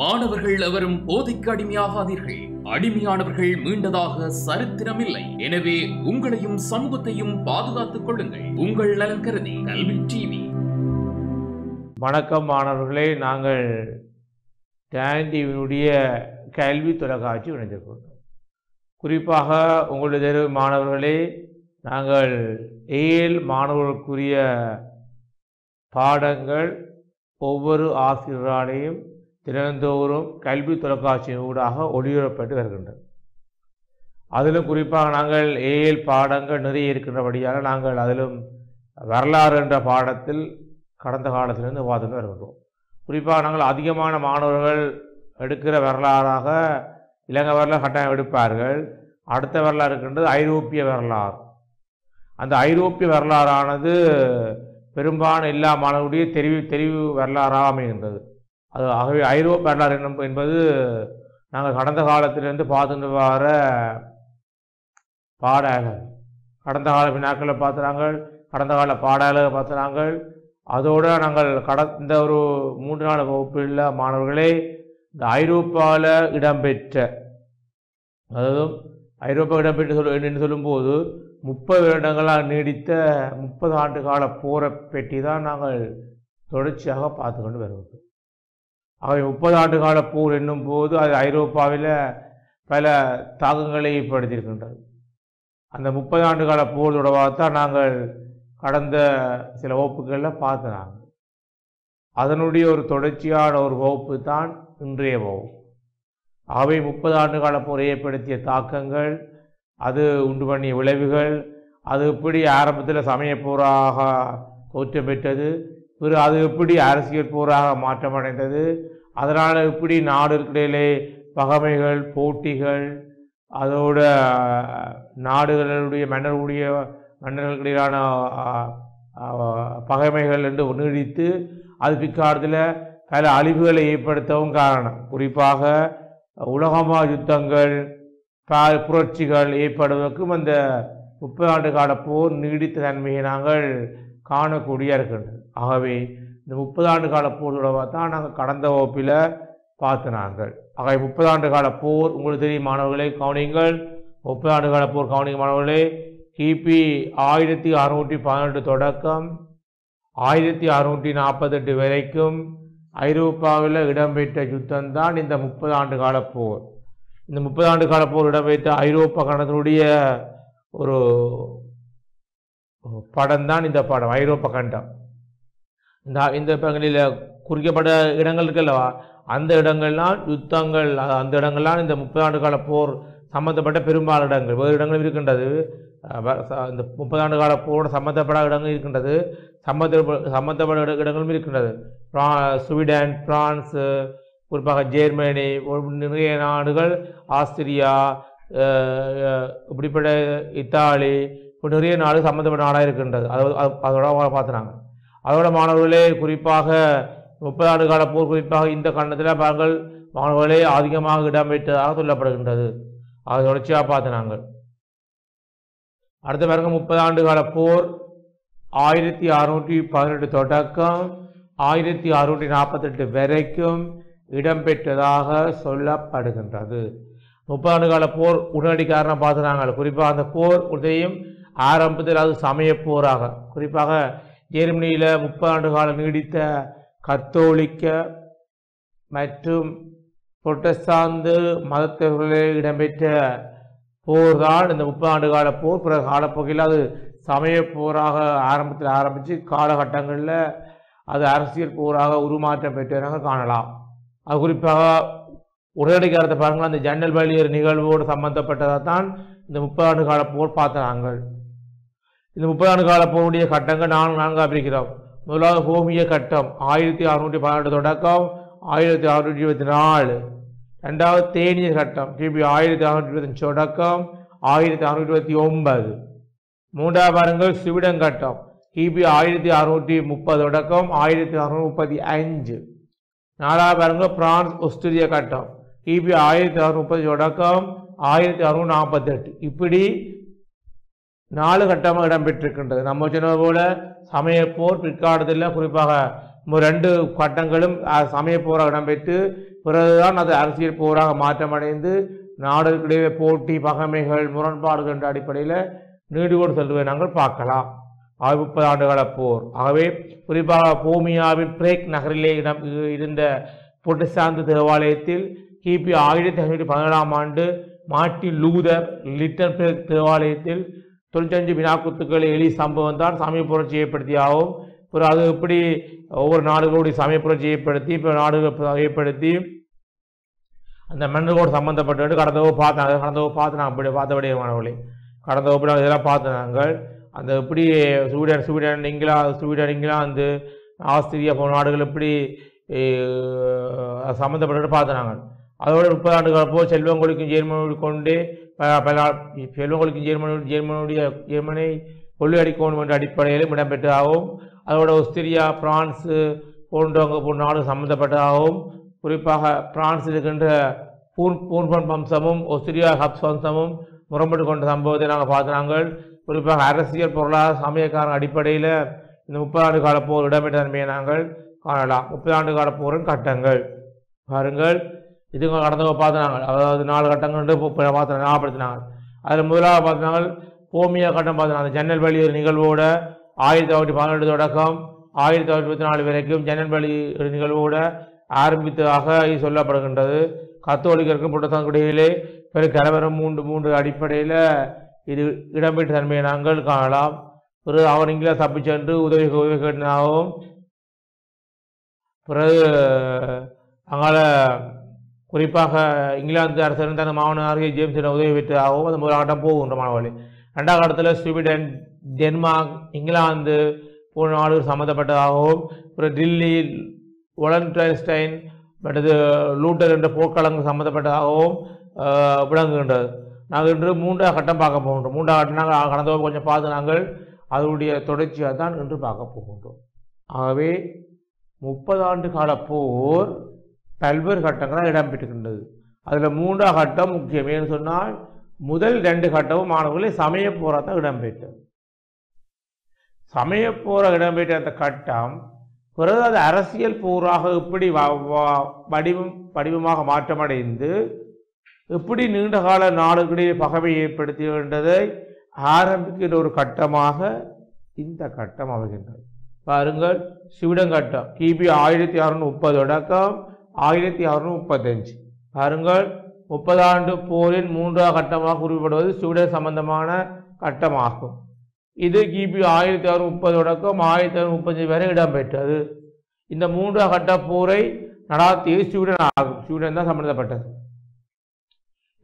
மாணவர்கள் எவரும் போதைக்கு அடிமையாகாதீர்கள். அடிமையானவர்கள் மீண்டதாக சரித்திரமில்லை. எனவே உங்களையும் சமூகத்தையும் பாதுகாத்துக் கொள்ளுங்கள். உங்கள் நலன் கருதி கல்வி டிவி. வணக்கம் மாணவர்களே, நாங்கள் டான் டிவியினுடைய கல்வி தொலைக்காட்சி இணைந்திருக்கிறோம். குறிப்பாக உங்களுடைய மாணவர்களே, நாங்கள் ஏஎல் மாணவர்களுக்குரிய பாடங்கள் ஒவ்வொரு ஆசிரியராலையும் தினந்தோறும் கல்வி தொலைக்காட்சியின் ஊடாக ஒளிபரப்பட்டு வருகின்றது. அதிலும் குறிப்பாக நாங்கள் ஏஎல் பாடங்கள் நிறைய இருக்கின்றபடியால் நாங்கள் அதிலும் வரலாறு என்ற பாடத்தில் கடந்த காலத்திலிருந்து பார்த்துட்டு வருகின்றோம். குறிப்பாக நாங்கள் அதிகமான மாணவர்கள் எடுக்கிற வரலாறாக இலங்கை வரலாறு கட்டாயம் எடுப்பார்கள். அடுத்த வரலாறு இருக்கின்றது ஐரோப்பிய வரலாறு. அந்த ஐரோப்பிய வரலாறானது பெரும்பாலான எல்லா மாணவர்களுடைய தெரிவு வரலாறாக அமைகின்றது. அது ஆகவே ஐரோப்பிய வரலாறு என்பது நாங்கள் கடந்த காலத்திலிருந்து பார்த்துட்டு வர பாடங்கள், கடந்த கால வினாக்களை பார்த்துறாங்கள், கடந்த கால பாடல்களை பார்த்துறாங்கள். அதோடு நாங்கள் கடந்த ஒரு 3 நாள் வகுப்பில் மாணவர்களே இந்த ஐரோப்பாவில் இடம்பெற்ற, அதாவது ஐரோப்பா இடம்பெற்று என்று சொல்லும்போது 30 வருடங்களாக நீடித்த 30 ஆண்டு கால போரை பற்றி தான் நாங்கள் தொடர்ச்சியாக பார்த்து கொண்டு வருகிறோம். ஆகவே 30 ஆண்டு கால போர் என்னும் போது அது ஐரோப்பாவில் பல தாக்கங்களை ஏற்படுத்தியிருக்கின்றது. அந்த 30 ஆண்டு கால போர் தொடர்பாகத்தான் நாங்கள் கடந்த சில வகுப்புகளில் பார்த்துனாங்க. அதனுடைய ஒரு தொடர்ச்சியான ஒரு வகுப்பு தான் இன்றைய வகுப்பு. ஆகவே 30 ஆண்டு கால போர் ஏற்படுத்திய தாக்கங்கள், அது உண்டு பண்ணிய விளைவுகள், அது எப்படி ஆரம்பத்தில் சமய போராக தோற்றம் பெற்றது, பிறகு அது எப்படி அரசியல் போராக மாற்றமடைந்தது, அதனால் எப்படி நாடுகளிடையிலே பகைமைகள், போட்டிகள், அதோட நாடுகளுடைய மன்னர்களுடையான பகைமைகள் என்று நீடித்து அது பிற்காலத்தில் பல அழிவுகளை ஏற்படுத்தவும் காரணம். குறிப்பாக உலகமா யுத்தங்கள், புரட்சிகள் ஏற்படுவதற்கும் அந்த 30 ஆண்டு கால போர் நீடித்த தன்மையை நாங்கள் காணக்கூடிய இருக்கின்றது. ஆகவே இந்த 30 ஆண்டு கால போர் தான் நாங்கள் கடந்த வகுப்பில் பார்த்தினாங்கள். ஆகவே 30 ஆண்டு கால போர் உங்களுக்கு தெரியும் மாணவர்களே, கவனிங்கள். 30 ஆண்டு கால போர் கவனிங்க மாணவர்களே. கிபி 1618 தொடக்கம் 1648 வரைக்கும் ஐரோப்பாவில் இடம்பெற்ற யுத்தம் தான் இந்த 30 ஆண்டு கால போர். இந்த 30 ஆண்டு கால போர் இடம்பெற்ற ஐரோப்பா கண்டத்தினுடைய ஒரு படம் தான் இந்த படம், ஐரோப்பா கண்டம். இந்த பகுதியில் குறிக்கப்பட்ட இடங்கள் இருக்குல்லவா, அந்த இடங்கள்லாம் யுத்தங்கள், அந்த இடங்கள்லாம் இந்த 30 ஆண்டு கால போர் சம்பந்தப்பட்ட பெரும்பாலான இடங்கள். வேறு இடங்களும் இருக்கின்றது. இந்த 30 ஆண்டு கால போரோட சம்பந்தப்படாத இடங்கள் இருக்கின்றது, சம்பந்தப்பட்ட இடங்களும் இருக்கின்றது. ஸ்வீடன், பிரான்ஸ், குறிப்பாக ஜெர்மனி, நிறைய நாடுகள், ஆஸ்திரியா, இப்படிப்பட்ட இத்தாலி, நிறைய நாடு சம்பந்தப்பட்ட நாடாக இருக்கின்றது. அதோட பார்த்துனாங்க. அதோட மாணவர்களே, குறிப்பாக 30 ஆண்டு கால போர் குறிப்பாக இந்த கண்டத்தில் பாருங்கள் மாணவர்களே அதிகமாக இடம்பெற்றதாக சொல்லப்படுகின்றது. அதை தொடர்ச்சியாக பார்த்தினாங்க. அடுத்த பாருங்க, 30 ஆண்டு கால போர் 1618 தொடக்கம் 1648 வரைக்கும் இடம்பெற்றதாக சொல்லப்படுகின்றது. 30 ஆண்டு கால போர் உடனடி காரணம் பார்த்துனாங்க. குறிப்பாக அந்த போர் உதயம் ஆரம்பத்தில் அது சமய போராக, குறிப்பாக ஜெர்மனியில் 30 ஆண்டு காலம் நீடித்த கத்தோலிக்க மற்றும் புரட்டஸ்தாந்து மதத்தவர்களே இடம்பெற்ற போர் தான் இந்த 30 ஆண்டு கால போர். பிற காலப்போக்கில் அது சமய போராக ஆரம்பத்தில் ஆரம்பித்து காலகட்டங்களில் அது அரசியல் போராக உருமாற்றம் பெற்றதாக காணலாம். அது குறிப்பாக உடனடி காலத்தை பாருங்கள், அந்த ஜன்னல் வழியர் நிகழ்வோடு சம்பந்தப்பட்டதாக தான் இந்த 30 ஆண்டு கால போர் பார்த்தாங்க. இந்த 30 ஆண்டு கால போருடைய கட்டங்கள் 4 பிரிக்கிறோம். முதலாவது ஹோமிய கட்டம் 1618 தொடக்கம் 1624. ரெண்டாவது தேனியர் கட்டம் கிபி 1625 தொடக்கம் 1629. மூன்றாவது பாருங்கள் ஸ்வீடன் கட்டம் கிபி 1630 தொடக்கம் 1635. நாலாவது பாருங்கள் பிரான்ஸ் ஆஸ்திரியா கட்டம் கிபி 1630 தொடக்கம் 1648. இப்படி 4 கட்டமாக இடம்பெற்றிருக்கின்றது. நம்ம சொன்னது போல சமய போர் பிற்காலத்தில் குறிப்பாக 2 கட்டங்களும் சமய போராக இடம்பெற்று பிறகுதான் அது அரசியல் போராக மாற்றமடைந்து நாடுகளிடையே போட்டி பகைமைகள் முரண்பாடுகள் என்ற அடிப்படையில் நீடுகொண்டு செல்வதை நாங்கள் பார்க்கலாம். 30 ஆண்டுகால போர். ஆகவே குறிப்பாக போமியாவின் பிரேக் நகரிலே இருந்த புரட்டஸ்டாந்து தேவாலயத்தில் கிபி 1517ஆம் ஆண்டு மார்ட்டின் லூதர் லிட்டன் பிரேக் தேவாலயத்தில் 95 வினாக்குத்துக்களை எலி சம்பவம் தான் சமய புரட்சி ஏற்படுத்தியாகவும் பிறகு அது எப்படி ஒவ்வொரு நாடுகளுடைய சமய புரட்சி ஏற்படுத்தி இப்போ நாடுகள் ஏற்படுத்தி அந்த மன்னர்களோடு சம்பந்தப்பட்டு கடந்த பார்த்து நாங்கள் இப்படி பார்த்தபடியே மாணவர்களே கடந்த வகுப்பு இதெல்லாம் பார்த்து நாங்கள் அந்த எப்படி ஸ்வீடன் இங்கிலாந்து ஆஸ்திரியா போன்ற நாடுகள் எப்படி சம்மந்தப்பட்டு பார்த்து நாங்கள் அதோட 30 ஆண்டுகள் போல் செல்வங்களுக்கும் ஜெர்மனி கொண்டே செல்வங்களுக்கும் ஜெர்மனை கொள்ளையடிக்கணும் என்ற அடிப்படையிலும் இடம்பெற்றதாகவும் அதோட ஆஸ்திரியா பிரான்ஸு போன்ற நாடு சம்பந்தப்பட்டதாகவும் குறிப்பாக பிரான்ஸ் இருக்கின்ற பூர்பன் வம்சமும் ஆஸ்திரியா ஹப்ஸ் வம்சமும் முரண்பட்டு கொண்ட சம்பவத்தை நாங்கள் பார்த்து நாங்கள் குறிப்பாக அரசியல் பொருளாதார சமயக்காரன் அடிப்படையில் இந்த 30 ஆண்டு கால போர் இடம்பெற்ற தன்மையை நாங்கள் காணலாம். 30 ஆண்டு கால போரின் கட்டங்கள் பாருங்கள். இதுங்க கடந்த பார்த்தினாங்க, அதாவது 4 கட்டங்கள் பார்த்து ஞாபகப்படுத்தினாங்க. அதில் முதலாவது பார்த்தினாங்க போமியா கட்டம் பார்த்தினாங்க. அந்த ஜன்னல் வழி ஒரு நிகழ்வோட 1912 தொடக்கம் 1924 வரைக்கும் ஜன்னல் வழி ஒரு நிகழ்வோட ஆரம்பித்ததாக சொல்லப்படுகின்றது. கத்தோலிக்கருக்கும் புரட்டஸ்தாந்துக்கிடையிலே பெரு கலவரம் மூன்று அடிப்படையில் இது இடம்பெற்ற தன்மையை நாங்கள் காணலாம். பிறகு அவர் இங்கிலாந்து தப்பி சென்று உதவி கேட்டதாகவும் பிறகு அங்கால குறிப்பாக இங்கிலாந்து அரசு தன் மாணவனாகிய ஜேம்ஸிடம் உதவி பெற்றதாகவும் அந்த முதல் கட்டம் போகின்ற மாணவர்களே. 2ஆம் கட்டத்தில் ஸ்வீடன் டென்மார்க் இங்கிலாந்து போன்ற நாடுகள் சம்மந்தப்பட்டதாகவும் பிறகு டில்லி ஒலன்டைன்ஸ்டைன் மற்றது லூட்டர் என்ற போர்க்களங்கள் சம்மந்தப்பட்டதாகவும் விளங்குகின்றது. நாங்கள் இன்று 3ஆம் கட்டம் பார்க்க போகின்றோம். 3ஆம் கட்டம் நாங்கள் கடந்த கொஞ்சம் பார்த்து நாங்கள் அதனுடைய தொடர்ச்சியாக தான் இன்று பார்க்க போகின்றோம். ஆகவே 30 ஆண்டு கால போர் பல்வேறு கட்டங்களாக இடம்பெற்றுகின்றது. அதில் 3ஆம் கட்டம் முக்கியம். ஏன்னு சொன்னால் முதல் 2 கட்டமும் மாணவர்களே சமய போராட்டம் இடம்பெற்றது. சமய போரா இடம்பெற்ற அந்த கட்டம் பிறகு அது அரசியல் போராக எப்படி வடிவமாக மாற்றமடைந்து எப்படி நீண்டகால நாடுகளிடையே பகைமை ஏற்படுத்தியதை ஆரம்பிக்கின்ற ஒரு கட்டமாக இந்த கட்டம் அமைகின்றது. பாருங்கள், ஸ்வீடன் கட்டம் கிபி 1630 தொடக்கம் 1635. பாருங்கள், 30 ஆண்டு போரின் 3ஆம் கட்டமாக குறிப்பிடுவது ஸ்வீடன் சம்பந்தமான கட்டமாகும். இது கிபி 1630 தொடக்கம் 1635 வரை இடம்பெற்றது. இந்த 3ஆம் கட்ட போரை நடாத்தியது ஸ்வீடன் ஆகும். ஸ்வீடன் தான் சம்பந்தப்பட்டது.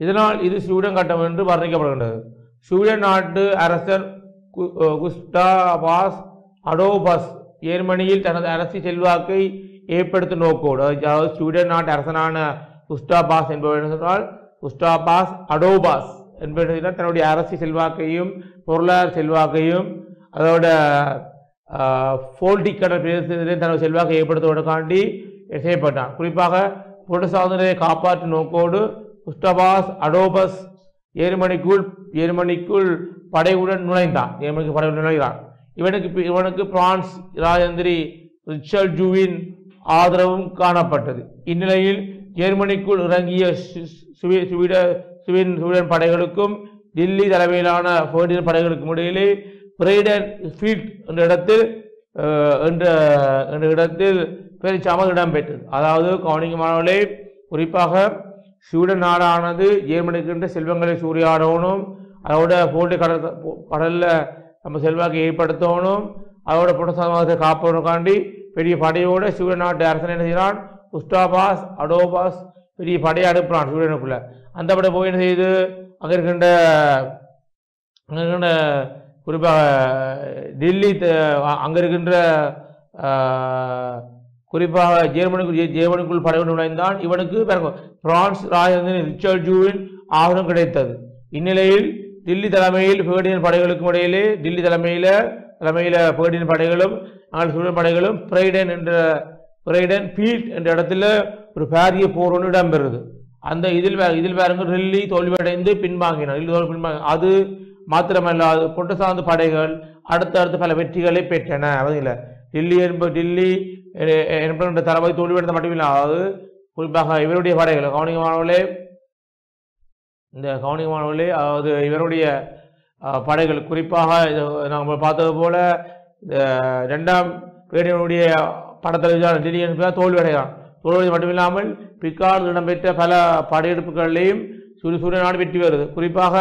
இதனால் இது ஸ்வீடன் கட்டம் என்று வர்ணிக்கப்படுகின்றது. ஸ்வீடன் நாட்டு அரசர் குஸ்டாவாஸ் அடோபஸ் ஜெர்மனியில் தனது அரசியல் செல்வாக்கை ஏற்படுத்தும் நோக்கோடு, அதாவது ஸ்வீடன் நாட்டு அரசனான குஸ்டாபாஸ் என்பவர் சொன்னால் குஸ்டாபாஸ் அடோபாஸ் என்பவர் தன்னுடைய அரசியல் செல்வாக்கையும் பொருளாதார செல்வாக்கையும் அதோட போல்டிக்கடல் பிரதேசத்திலே தனது செல்வாக்கை ஏற்படுத்துவதற்காண்டி செய்யப்பட்டான். குறிப்பாக புரட்டஸ்தாந்தரை காப்பாற்றும் நோக்கோடு குஸ்டாபாஸ் அடோபஸ் ஜெர்மனிக்குள் படையுடன் நுழைந்தான். இவனுக்கு பிரான்ஸ் ராஜேந்திரி ரிச்சர்ட் ஜூவின் ஆதரவும் காணப்பட்டது. இந்நிலையில் ஜெர்மனிக்குள் இறங்கிய ஸ்வீடன் படைகளுக்கும் டில்லி தலைமையிலான ஃபெர்டினண்ட் படைகளுக்கும் இடையிலே பிரைடன் ஃபீல்ட் என்ற இடத்தில் பேச்சுவார்த்தை இடம்பெற்றது. அதாவது கவனிக்கமானவர்களே, குறிப்பாக ஸ்வீடன் நாடானது ஜெர்மனிக்கு செல்வங்களை சூறையாடணும், அதோட போட்டி கடலில் நம்ம செல்வாக்கை ஏற்படுத்தணும், அதோட புரட்டஸ்தாந்தத்தை காப்பதற்காண்டி பெரிய படையோடு ஸ்வீடன் நாட்டு அரசன் என்ன செய்கிறான், குஸ்டாபாஸ் அடோபாஸ் பெரிய படையை அனுப்புகிறான் ஸ்வீடனுக்குள்ள. அந்த படை போய் என்ன செய்யுது, அங்கே இருக்கின்ற குறிப்பாக டில்லி அங்கே இருக்கின்ற குறிப்பாக ஜெர்மனிக்குள் படையுடன் நுழைந்தான். இவனுக்கு பிரான்ஸ் ராஜேந்திரன் ரிச்சர்ட் ஜூவின் ஆதரவு கிடைத்தது. இந்நிலையில் டில்லி தலைமையில் ஃபெர்டினண்ட் படைகளுக்கும் இடையிலே டில்லி தலைமையில் ஃபெர்டினண்ட் படைகளும் ஸ்வீடன் படைகளும் பிரைடன் ஃபீல்ட் என்ற இடத்துல ஒரு பாரிய போர் ஒன்று இடம்பெறுது. அந்த இதில் பாருங்க, டில்லி தோல்வியடைந்து பின்வாங்கினார். அது மாத்திரமல்லாது புரட்டஸ்தாந்து படைகள் அடுத்தடுத்து பல வெற்றிகளை பெற்றன. டில்லி என்பது தளபதி தோல்வியடைந்த மட்டுமில்லை, அதாவது குறிப்பாக இவருடைய படைகள் கவனிக்கமானவர்களே, இந்த கவனிக்கமானவர்களே, அதாவது இவருடைய படைகள் குறிப்பாக நாம் பார்த்தது போல இந்த 2ஆம் பேடியனுடைய படத்தலைவரான டில்லியன் தோல்வி அடைகிறான். தோல்வி மட்டுமில்லாமல் பிற்காலத்தில் இடம்பெற்ற பல படையெடுப்புகளிலேயும் சூரிய நாடு வெற்றி பெறுது. குறிப்பாக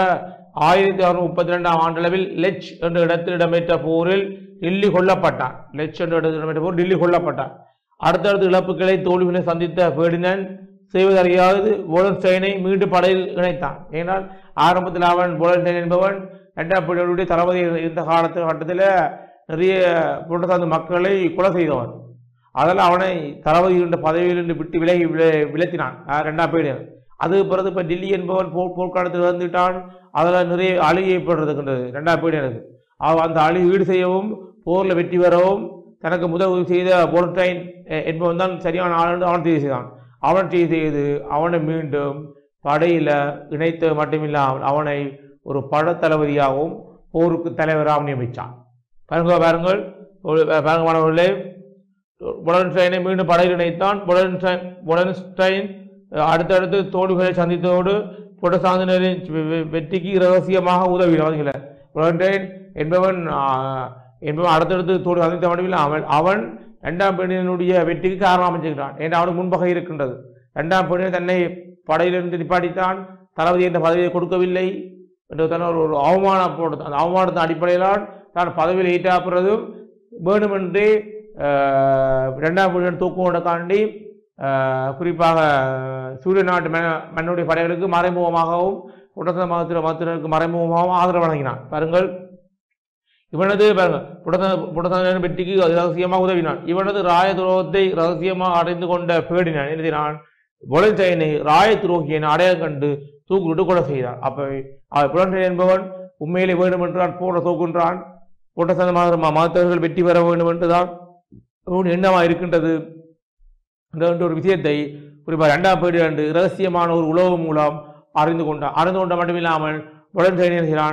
1632ஆம் ஆண்டளவில் லெச் என்ற இடத்தில் இடம்பெற்ற போரில் டில்லி கொல்லப்பட்டான். லெச் என்ற இடத்தில் இடம்பெற்ற போர் டில்லி கொல்லப்பட்டான். அடுத்தடுத்த இழப்புகளை தோல்விகளை சந்தித்த பேர்டினன் செய்வதறியாது போலன்ஸ்டைனை மீண்டும் படையில் இணைத்தான். ஏனால் ஆரம்பத்தில் அவன் போலன்ஸ்டைன் என்பவன் 2ஆம் பேடியனுடைய தளபதி இந்த கட்டத்தில் நிறைய புரட்டஸ்தாந்து மக்களை கொலை செய்தவன். அதெல்லாம் அவனை தளபதி என்ற பதவியிலிருந்து விட்டு விலத்தினான் 2ஆம் பேடியன். அதுக்கு பிறகு இப்போ டில்லி என்பவன் போர்க்காலத்தில் வந்துவிட்டான். அதில் நிறைய அழி ஏற்படுறதுக்கின்றது 2ஆம் பேடியனுக்கு. அந்த அழி ஈடு செய்யவும் போரில் வெற்றி பெறவும் தனக்கு முதல் உதவி செய்த போலன்ஸ்டைன் என்பவன் தான் சரியான ஆள். அவன் தீர்வு செய்தான். அவன் தீர்வு செய்து அவனை மீண்டும் படையில் இணைத்து மட்டுமில்லாமல் அவனை ஒரு படத்தளபதியாகவும் போருக்கு தலைவராகவும் நியமித்தான். பாருங்கள் மாணவர்களே, போலன்ஸ்டைனை மீண்டும் படையில் இணைத்தான். போலன்ஸ்டைன் அடுத்தடுத்து தோல்விகளை சந்தித்ததோடு புரட்டஸ்தாந்தினரின் வெற்றிக்கு இரகசியமாக உதவினார். போலன்ஸ்டைன் என்பவன் அடுத்தடுத்து தோல்வி சந்தித்த மட்டுமில்லை அவன் 2ஆம் பேடியனுடைய வெற்றிக்கு காரணம் அமைச்சுக்கிறான். ஏன்னா அவனுக்கு முன்பகை இருக்கின்றது. 2ஆம் பேடியன் தன்னை படையிலிருந்து நிப்பாட்டித்தான், தளபதி என்ற பதவியை கொடுக்கவில்லை என்று ஒரு அவமானப்போடு அந்த அவமானத்தின் அடிப்படையிலான் தான் பதவியில் ஈட்டாப்புறதும் வேணுமென்றே 2ஆம் பேடியன் தூக்குவதற்காண்டி குறிப்பாக சூரிய நாட்டு மன்னுடைய படைகளுக்கு மறைமுகமாகவும் புரட்டஸ்தாந்து மதத்தினருக்கு மறைமுகமாகவும் ஆதரவு வழங்கினான். பாருங்கள், இவனது புரட்டஸ்தாந்தின் வெற்றிக்கு ரகசியமாக உதவினான். இவனது ராய துரோகத்தை ரகசியமாக அடைந்து கொண்ட பேடினன் எழுதினான் போலன்ஸ்டைனை ராய துரோகியின் அடையாளம் கண்டு தூக்கிவிட்டு கொலை செய்தான். அப்ப போலன்ஸ்டைன் என்பவன் உண்மையிலே வேண்டும் என்றான் போட தூக்குன்றான். புரட்டஸ்தாந்து மதத்தவர்கள் வெற்றி பெற வேண்டும் என்றுதான் எண்ணமாக இருக்கின்றது என்ற ஒரு விஷயத்தை குறிப்பாக 2ஆம் பேடியன் இரகசியமான ஒரு உளவு மூலம் அறிந்து கொண்ட மட்டுமில்லாமல் போலன்ஸ்டைனை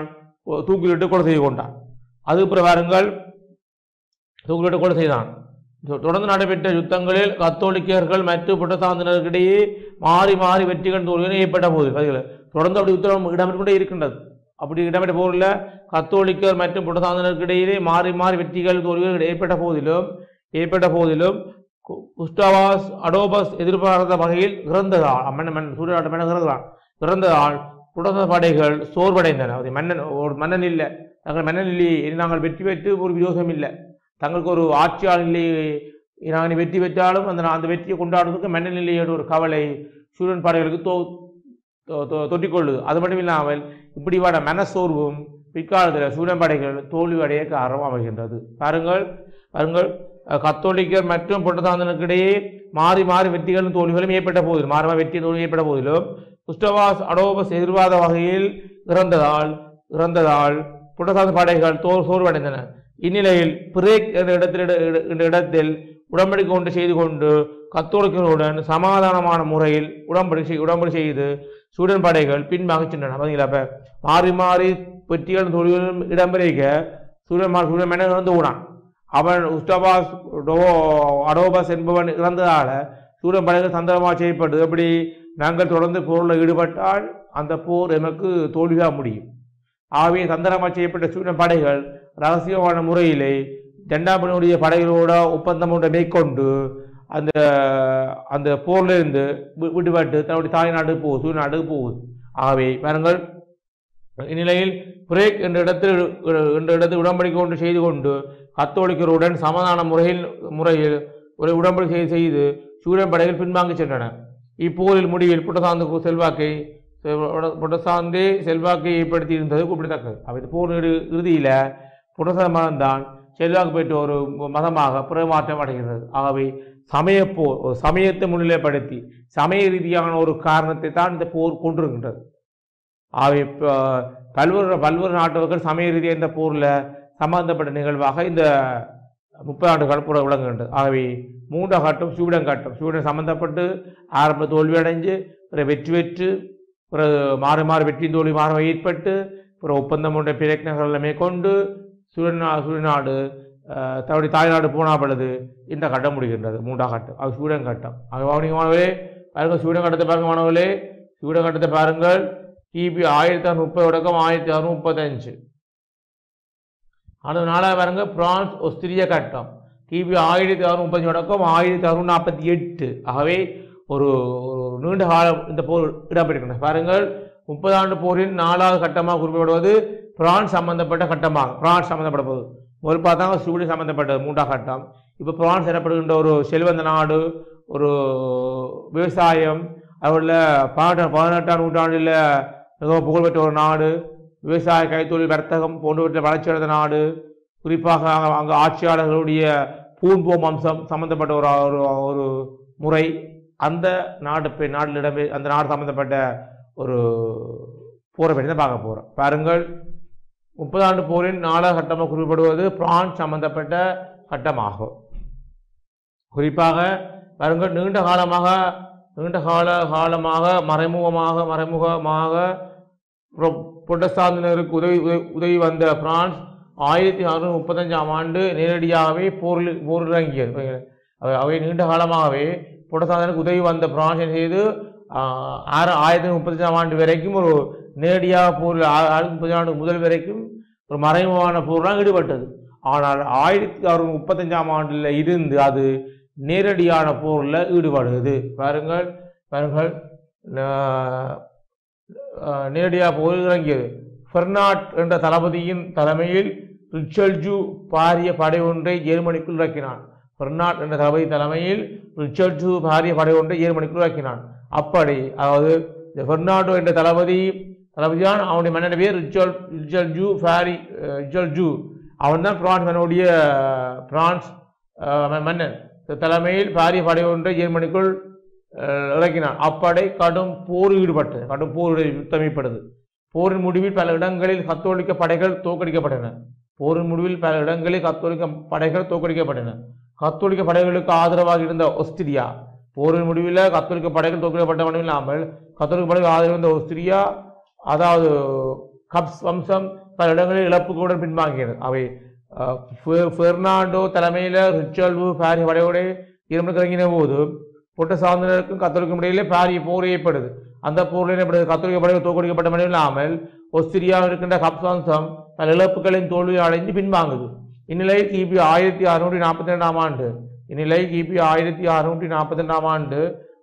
தூக்கிலிட்டு கொலை செய்து கொண்டான். அதுக்கப்புறம் வாருங்கள், தூக்கிலிட்டு கொலை செய்தான். தொடர்ந்து நடைபெற்ற யுத்தங்களில் கத்தோலிக்கர்கள் மற்றும் புரட்டஸ்தாந்தினருக்கிடையே மாறி மாறி வெற்றிகள் தோல்விகள் ஏற்பட்ட போது தொடர்ந்து அப்படி யுத்தம் இடம்பெற்றுக்கொண்டே இருக்கின்றது. அப்படி இடம்பெற்ற போரில் கத்தோலிக்கர் மற்றும் புரட்டஸ்தாந்தினருக்கிடையே மாறி மாறி வெற்றிகள் தோல்விகள் ஏற்பட்ட போதிலும் குஸ்டாவாஸ் அடோபஸ் எதிர்பாராத வகையில் இறந்ததால் சூரிய நாட்டு மன்னன் இறந்ததால் புரட்டஸ்தாந்து படைகள் சோர்வடைந்தன. மன்னன் இல்லை, தங்கள் மன்னன் இல்லையே, நாங்கள் வெற்றி பெற்று ஒரு விரோதம் இல்லை, தங்களுக்கு ஒரு ஆட்சியாளர் இல்லையே, நாங்கள் வெற்றி பெற்றாலும் அந்த வெற்றியை கொண்டாடுவதற்கு மன்னன் இல்லையோட ஒரு கவலை சூரியன் படைகளுக்கு தொட்டிக்கொள்ளுது. அது மட்டும் இல்லாமல் இப்படிவான மனசோர்வும் பிற்காலத்தில் சூரியன் படைகள் தோல்வி அடைய காரணம் அமைகின்றது. பாருங்கள், கத்தோலிக்கர் மற்றும் புரட்டஸ்தாந்தினருக்கிடையே மாறி மாறி வெற்றிகளும் தோல்விகளும் ஏற்பட்ட போதிலும் வெற்றி தோல்வி ஏற்பட்ட போதிலும் குஸ்டாவாஸ் அடோபஸ் எதிர்பாராத வகையில் இறந்ததால் புரட்டஸ்தாந்து படைகள் சோர்வடைந்தன. இந்நிலையில் பிரேக் என்ற இடத்தில் உடன்படிக்கை ஒன்று செய்து கொண்டு கத்தோலிக்கர்களுடன் சமாதானமான முறையில் உடன்படி செய்து சூரியன் படைகள் பின்வாங்கி சென்றன. பார்த்தீங்களா, மாறி மாறி வெற்றிகளும் தோல்விகளும் இடம்பெறுக சூரியன் மன்னன் இறந்து போனான். அவன் குஸ்டாவாஸ் அடோபஸ் என்பவன் இறந்ததால சூரியன் படைகள் தந்திரமாக செய்யப்பட்டது. எப்படி நாங்கள் தொடர்ந்து போரில் ஈடுபட்டால் அந்த போர் எமக்கு தோல்வியாக முடியும். ஆகவே தந்திரமாக செய்யப்பட்ட சூரியன் படைகள் ரகசியமான முறையிலே 2ஆம் பேடியனுடைய படைகளோட ஒப்பந்தம் ஒன்றை மேற்கொண்டு அந்த போரிலிருந்து விடுபட்டு தன்னுடைய தாய் நாட்டுக்கு போகுது, சூரிய நாட்டுக்கு போகுது. ஆகவே பாருங்கள், இந்நிலையில் பிரேக் என்ற இடத்தில் உடன்படிக்கை ஒன்று செய்து கொண்டு கத்தோலிக்கருடன் சமாதான முறையில் ஒரு உடன்படிக்கை செய்து சூரியன் படைகள் பின்வாங்கி சென்றன. இப்போரில் முடிவில் புரட்டஸ்தாந்தே செல்வாக்கை ஏற்படுத்தி இருந்தது குறிப்பிடத்தக்கது. அவை போர் இறுதியில் புரட்டஸ்தாந்த மதம் தான் செல்வாக்கு பெற்ற ஒரு மதமாக பிரமாற்றம் அடைகிறது. ஆகவே சமயத்தை முன்னிலைப்படுத்தி சமய ரீதியான ஒரு காரணத்தை தான் இந்த போர் கொண்டிருக்கின்றது. ஆகவே பல்வேறு நாட்டவர்கள் சமய ரீதியாக இந்த போரில் சம்பந்தப்பட்ட நிகழ்வாக இந்த 30 ஆண்டுகள் விளங்குகின்றது. ஆகவே 3ஆம் கட்டம் சூடன் சம்பந்தப்பட்டு ஆரம்ப தோல்வி அடைஞ்சு வெற்றி பெற்று மாறி மாறி வெற்றி தோல்வி மாற ஏற்பட்டு ஒப்பந்தம் ஒன்றை பிரயத்னங்களை மேற்கொண்டு சூரியநாடு தன்னுடைய தாய்நாடு போனா பொழுது இந்த கட்டம் முடிகின்றது. 3ஆம் கட்டம் அது சூடன் கட்டம். ஆகவே பாருங்கள் ஸ்வீடன் கட்டத்தை பாருங்கள் மாணவர்களே, ஸ்வீடன் கட்டத்தை பாருங்கள் கிபி 1630 தொடக்கம் 1635. அடுத்த 4வது பாருங்கள் பிரான்ஸ் ஆஸ்திரிய கட்டம் கிபி 1635 தொடக்கம் 1648. ஆகவே ஒரு நீண்ட காலம் இந்த போர் இடம்பெறுகின்றன. பாருங்கள் 30 ஆண்டு போரின் 4வது கட்டமாக குறிப்பிடுவது பிரான்ஸ் சம்பந்தப்பட்ட கட்டமாக. பிரான்ஸ் சம்பந்தப்பட்ட போது முதல் பார்த்தாங்க ஸ்வீடன் சம்பந்தப்பட்டது 3ஆம் கட்டம். இப்போ பிரான்ஸ் எனப்படுகின்ற ஒரு செல்வந்த நாடு, ஒரு விவசாயம், அவரில் 18ஆம் நூற்றாண்டில் மிகவும் புகழ்பெற்ற ஒரு நாடு, விவசாய கைத்தொழில் வர்த்தகம் போன்றவற்றை வளர்ச்சியடைந்த நாடு, குறிப்பாக அங்கே ஆட்சியாளர்களுடைய பூன்போம் அம்சம் சம்பந்தப்பட்ட ஒரு முறை, அந்த நாட்டில் அந்த நாடு சம்பந்தப்பட்ட ஒரு போரை பற்றி தான் பார்க்க போகிறோம். பாருங்கள் 30 ஆண்டு போரின் 4வது கட்டமாக குறிப்பிடுவது பிரான்ஸ் சம்பந்தப்பட்ட கட்டமாகும். குறிப்பாக பாருங்கள் நீண்ட காலமாக மறைமுகமாக புரட்டஸ்தாந்தினருக்கு உதவி வந்த பிரான்ஸ் 1635ஆம் ஆண்டு நேரடியாகவே போரில் இறங்கியது. அவை நீண்ட காலமாகவே புரட்டஸ்தாந்தினருக்கு உதவி வந்த பிரான்ஸ் செய்து 1635ஆம் ஆண்டு வரைக்கும் ஒரு நேரடியாக போரில் 1635 ஆண்டு முதல் வரைக்கும் ஒரு மறைமுகமான போர்லாம் ஈடுபட்டது. ஆனால் 1635ஆம் ஆண்டில் இருந்து அது நேரடியான போரில் ஈடுபடுகிறது. பாருங்கள் நேரடியாக போரில் இறங்கியது. பெர்னாட் என்ற தளபதியின் தலைமையில் ரிச்சர்ஜு பாரிய படை ஒன்றை ஜெர்மனிக்குள் இறக்கினான். பெர்னாட் என்ற தளபதி தலைமையில் ரிச்சர்ஜு பாரிய படை ஒன்றை ஜெர்மனிக்குள் இறக்கினான். அப்படி அதாவது பெர்னாடோ என்ற தளபதிதான், அவனுடைய மன்னன் பேர் ரிச்சர்ஜு. அவன் தான் பிரான்ஸ் மன்னன் தலைமையில் பாரிய படை ஒன்றை ஜெர்மனிக்குள் இறக்கினான். அப்படை கடும் போர் யுத்தமைப்படுது. போரின் முடிவில் பல இடங்களில் கத்தோலிக்க படைகள் தோற்கடிக்கப்பட்டன. கத்தோலிக்க படைகளுக்கு ஆதரவாக இருந்த ஆஸ்திரியா, போரின் முடிவில் கத்தோலிக்க படைகள் தோற்கடிக்கப்பட்ட மட்டும் இல்லாமல் கத்தோலிக்க படைகள் ஆதரவு இருந்த ஆஸ்திரியா, அதாவது கப்ஸ் வம்சம் பல இடங்களில் இழப்புகளுடன் பின்வாங்கியது. அவை பெர்னாண்டோ தலைமையில் ரிச்சர்டு பாரிய படையோடு ஜெர்மனிக்கு இறங்கின போது புரட்டஸ்தாந்தினருக்கும் கத்தோலிக்கும் இடையிலே பாரிய போர் ஏற்படுது. அந்த போரில் ஏற்படுது கத்தோலிக்க படைகள் தோற்கடிக்கப்பட்ட மட்டும் இல்லாமல் ஆஸ்திரியாவில் இருக்கின்ற கப்ஸ் வம்சம் பல இழப்புகளின் தோல்வியை அடைந்து பின்வாங்குது. இந்நிலையில் கிபி 1642ஆம் ஆண்டு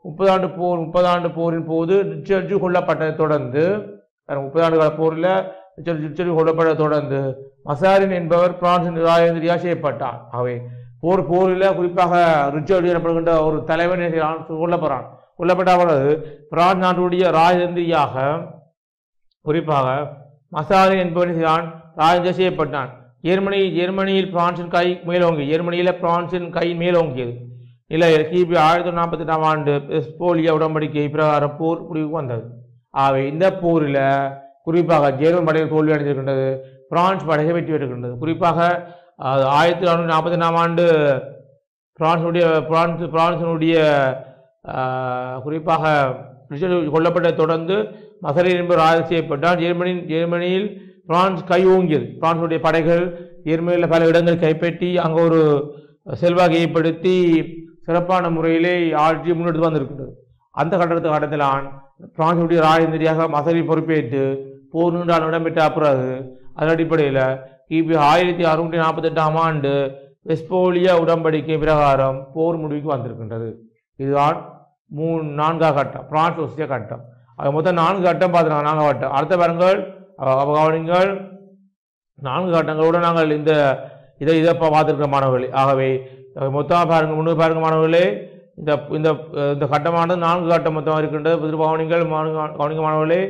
30 ஆண்டு போரின் போது ரிச்சர்டு கொல்லப்பட்டதை தொடர்ந்து 30 ஆண்டு கால போரில் ரிச்சர்டு கொல்லப்பட்டதை தொடர்ந்து மசாரின் என்பவர் பிரான்சின் ராஜேந்திரியா செய்யப்பட்டார். அவை போரில் குறிப்பாக ரிச்சர்டு எனப்படுகின்ற ஒரு தலைவன் கொல்லப்பட்ட பிறகு பிரான்ஸ் நாட்டுடைய ராஜேந்திரியாக குறிப்பாக மசாரின் என்பவன் ராஜேந்திரியா செய்யப்பட்டான். ஜெர்மனியில் பிரான்சின் கை மேலோங்கியது. நிலையில் கிபி 1948ஆம் ஆண்டு வெஸ்ட்போலியா உடன்படிக்கை பிரகாரம் போர் முடிவுக்கு வந்தது. ஆகவே இந்த போரில் குறிப்பாக ஜெர்மன் படைகள் தோல்வி அடைந்திருக்கின்றது, பிரான்ஸ் படைகள் வெற்றி பெற்றிருக்கின்றது. குறிப்பாக 1442ஆம் ஆண்டு பிரான்சினுடைய குறிப்பாக கொல்லப்பட்டதை தொடர்ந்து மசரின் என்பவர் ஆய்வு செய்யப்பட்டால் ஜெர்மனியில் பிரான்ஸ் கை ஓங்கியது. பிரான்சுடைய படைகள் ஜெர்மனியில் பல இடங்கள் கைப்பற்றி அங்கே ஒரு செல்வாக்கை ஏற்படுத்தி சிறப்பான முறையிலே ஆட்சி முன்னெடுத்து வந்திருக்கின்றது. அந்த கட்டத்திலான் பிரான்சுடைய ராஜேந்திரியாக மசரி பொறுப்பேற்று போர் நீண்டால் இடம்பெற்ற பிறகு அதன் அடிப்படையில் கிபி 1648ஆம் ஆண்டு வெஸ்ட்போலியா உடன்படிக்கை பிரகாரம் போர் முடிவுக்கு வந்திருக்கின்றது. இதுதான் 4ஆம் கட்டம், பிரான்ஸ் ஆஸ்திரியா கட்டம். அது மொத்தம் 4 கட்டம் பார்த்துருக்காங்க. 4ஆம் கட்டம் அடுத்த பாருங்கள், கவனிங்கள். 4 கட்டங்களோடு நாங்கள் இதை பார்த்துருக்கிற மாணவர்களே. ஆகவே மொத்தமாக பாருங்கள், முன்னூறு பாருங்கள் மாணவர்களே. இந்த கட்டமானது 4 கட்டம் மொத்தமாக இருக்கின்றது. கவனிங்கள் மாணவர்களே.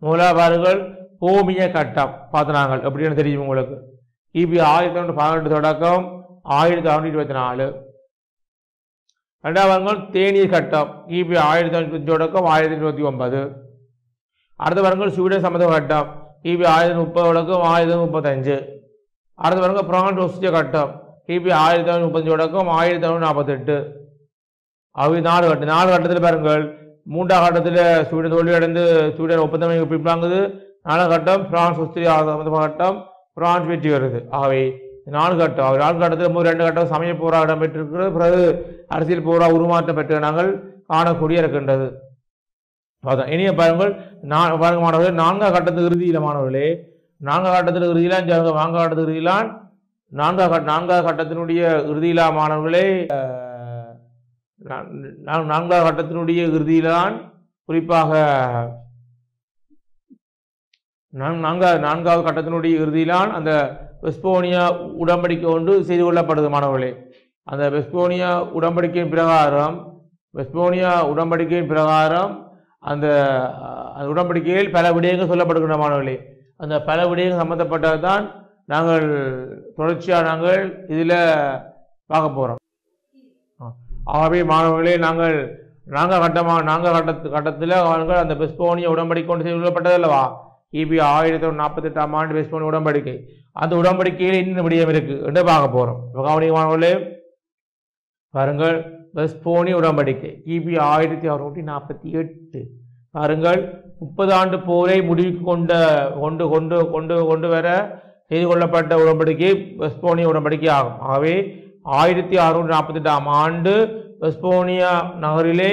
முதலாக பாருங்கள் கோமிய கட்டம் பார்த்துனாங்கள். எப்படின்னு தெரியும் உங்களுக்கு. கிபி 1918 தொடக்கம் 1924. ரெண்டாவது தேநீர் கட்டம் கிபி 1920 தொடக்கம் 1929. அடுத்த பாருங்கள் ஸ்வீடன் சம்மத கட்டம் கிபி 1930 தொடக்கம் 1935. அடுத்த பாருங்கள் பிரான்ஸ் ஆஸ்திரியா கட்டம் கிபி 1935 தொடக்கம் 1948. அவை 4 கட்டம். 4 கட்டத்தில் பாருங்கள் 3ஆம் கட்டத்தில் ஸ்வீடன் தோல்வியடைந்து ஸ்வீடன் ஒப்பந்தம் பின்வாங்குது. 4ஆம் கட்டம் பிரான்ஸ் ஆஸ்திரியா சம்மந்த கட்டம், பிரான்ஸ் வெற்றி வருது. ஆகவே 4 கட்டம். 4 கட்டத்தில் 2 கட்டம் சமய போராக இடம்பெற்றிருக்கிறது. பிறகு அரசியல் போராக உருமாற்றம் பெற்ற நாங்கள் காணக்கூடிய இருக்கின்றது. இனிய பாருங்கள், பாருங்க மாணவர்களே, நான்காம் கட்டத்து இறுதியில் மாணவர்களே, நான்காம் கட்டத்தில் இறுதியிலான் நான்காம் கட்டத்து இறுதியிலான் நான்காவது கட்டத்தினுடைய இறுதியிலா மாணவர்களே, நான்காவது கட்டத்தினுடைய இறுதியிலான் குறிப்பாக நான்காவது கட்டத்தினுடைய இறுதியிலான் அந்த வெஸ்போனியா உடன்படிக்கை ஒன்று செய்து கொள்ளப்படுது மாணவர்களே. அந்த வெஸ்போனியா உடன்படிக்கையின் பிரகாரம் அந்த உடன்படிக்கையில் பல விடயங்கள் சொல்லப்படுகின்ற மாணவர்களே. அந்த பல விடயங்கள் சம்பந்தப்பட்டதுதான் நாங்கள் தொடர்ச்சியாக நாங்கள் இதில் பார்க்க போகிறோம். ஆகவே மாணவர்களே, நாங்கள் கட்டத்தில் அவர்கள் அந்த வெஸ்போனியா உடன்படிக்கை கொண்டு செய்து கொள்ளப்பட்டது அல்லவா, கிபி 1948ஆம் ஆண்டு வெஸ்போனியா உடன்படிக்கை. அந்த உடன்படிக்கையில் இன்னும் விடயம் இருக்கு என்று பார்க்க போகிறோம். கவனிக்கமானவர்களே, பாருங்கள், வெஸ்போனியா உடன்படிக்கை கிபி 1648. பாருங்கள், 30 ஆண்டு போரை முடிவுக்கு கொண்டு வர செய்து கொள்ளப்பட்ட உடன்படிக்கை வெஸ்போனியா உடன்படிக்கை ஆகும். ஆகவே 1648ஆம் ஆண்டு வெஸ்போனியா நகரிலே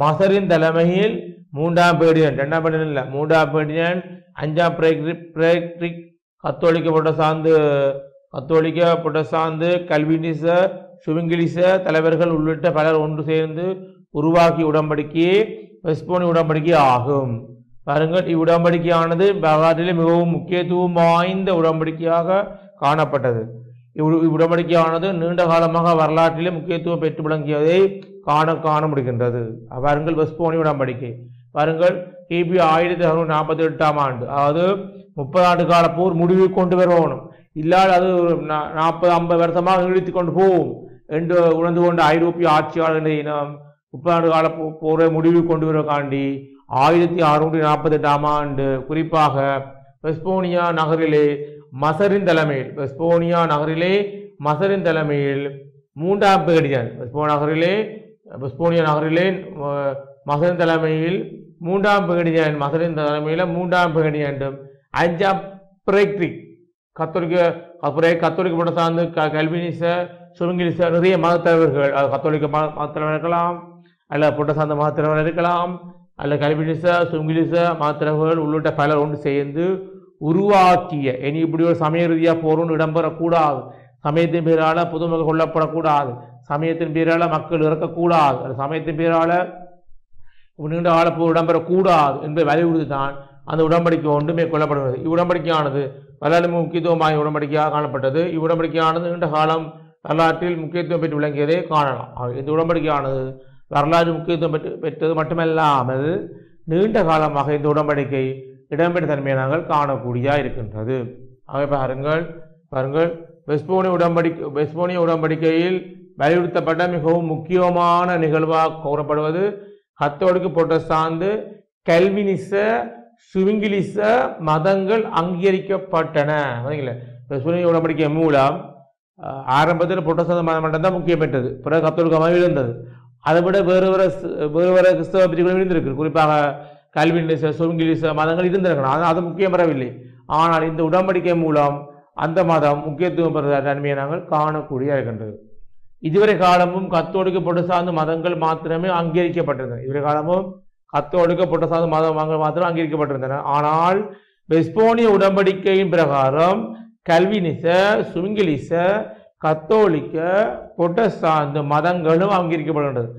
மசரின் தலைமையில் 3ஆம் பேர்டினன்ட், 2ஆம் பேர்டினன்ட் இல்லை, 3ஆம் பேர்டினன்ட், 5ஆம் பிரேக்ரிக், கத்தோலிக்க புரட்டஸ்தாந்து, கல்வினிச, சுவிங்கிலிச தலைவர்கள் உள்ளிட்ட பலர் ஒன்று சேர்ந்து உருவாக்கிய உடன்படிக்கையே வெஸ்போனியா உடன்படிக்கை ஆகும். பாருங்கள், இவ்வுடன்படிக்கையானது வரலாற்றிலே மிகவும் முக்கியத்துவம் வாய்ந்த உடன்படிக்கையாக காணப்பட்டது. இவ்வுடன்படிக்கையானது நீண்ட காலமாக வரலாற்றிலே முக்கியத்துவம் பெற்று விளங்கியதை காண முடிகின்றது. பாருங்கள், வெஸ்போனியா உடன்படிக்கை பாருங்கள், கிபி 1648ஆம் ஆண்டு, அதாவது 30 ஆண்டு கால போர் முடிவு கொண்டு வரணும், இல்லாத அது 40-50 வருஷமாக நீடித்து கொண்டு போகும் என்று உணர்ந்து கொண்ட ஐரோப்பிய ஆட்சியாளர்களை இனம் 30 ஆண்டு கால போரை முடிவு கொண்டு வருவதற்காண்டி 1648ஆம் ஆண்டு குறிப்பாக வெஸ்போனியா நகரிலே மசரின் தலைமையில் 3ஆம் பேர்டினன்ட், வெஸ்போனியா நகரிலே மசரின் தலைமையில் 3ஆம் பேர்டினன்ட், 5ஆம் பிரேக்ரிக், கத்தோலிக்க புரட்டஸ்தாந்து, கல்வினிச, சுவிங்கிலிச நிறைய மதத்தலைவர்கள், கத்தோலிக்க மதத்தலைவர் இருக்கலாம், அல்ல புரட்டஸ்தாந்த மதத்தலைவர் இருக்கலாம், அல்ல கல்வினிச, சுவிங்கிலிச மதத்தலைவர்கள் உள்ளிட்ட பலர் ஒன்று சேர்ந்து உருவாக்கிய, இனி இப்படி ஒரு சமய ரீதியாக போரும் இடம்பெறக்கூடாது, சமயத்தின் பேரால பொதுமக்கள் கொல்லப்படக்கூடாது, சமயத்தின் பேரால மக்கள் இறக்கக்கூடாது, சமயத்தின் பேரால நீண்ட கால போர் இடம்பெறக்கூடாது என்பதை வலியுறுத்தி தான் அந்த உடன்படிக்கை ஒன்று மேற்கொள்ளப்படுகிறது. இவ்வுடன்படிக்கையானது வரலாறு முக்கியத்துவமாக உடன்படிக்கையாக காணப்பட்டது. இவ்வுடன்படிக்கையானது நீண்ட காலம் வரலாற்றில் முக்கியத்துவம் பெற்று விளங்கியதை காணலாம். இந்த உடன்படிக்கையானது வரலாறு முக்கியத்துவம் பெற்றது மட்டுமல்லாமல் நீண்ட காலமாக இந்த உடன்படிக்கை இடம்பெற்ற தன்மையை நாங்கள் காணக்கூடியதாக இருக்கின்றது. ஆகவே பாருங்கள், வெஸ்போனியா உடன்படிக்கையில் வலியுறுத்தப்பட்ட மிகவும் முக்கியமான நிகழ்வாக கூறப்படுவது கத்தோலிக்க புரட்டஸ்தாந்து, கல்வினிச, சுவிங்கிலிச மதங்கள் அங்கீகரிக்கப்பட்டன. வெஸ்போனியா உடன்படிக்கை மூலம் ஆரம்பத்தில் புரட்டஸ்தாந்த மதம் மட்டும்தான் முக்கியம் பெற்றது, பிறகு கத்தோலிக்க மதம் இருந்தது. அதை விட வேறு கிறிஸ்தவ பிரிவுகளும் இருந்திருக்கு, குறிப்பாக கல்வினிச, சுவிங்கிலிச மதங்கள் இருந்திருக்கணும், அது முக்கியம் பெறவில்லை. ஆனால் இந்த உடன்படிக்கை மூலம் அந்த மதம் முக்கியத்துவம் பெறுகிற தன்மையை நாங்கள் காணக்கூடிய இருக்கின்றது. இதுவரை காலமும் கத்தோலிக்க புரட்டஸ்தாந்து மதங்கள் மாத்திரமே அங்கீகரிக்கப்பட்டிருந்தன. இதுவரை காலமும் கத்தோலிக்க புரட்டஸ்தாந்து மதங்கள் மாத்திரம் அங்கீகரிக்கப்பட்டிருந்தன. ஆனால் வெஸ்போனியா உடன்படிக்கையின் பிரகாரம் கல்வினிச, சுவிங்கிலிச, கத்தோலிக்க, புரட்டஸ்தாந்து மதங்களும் அங்கீகரிக்கப்படுகின்றது.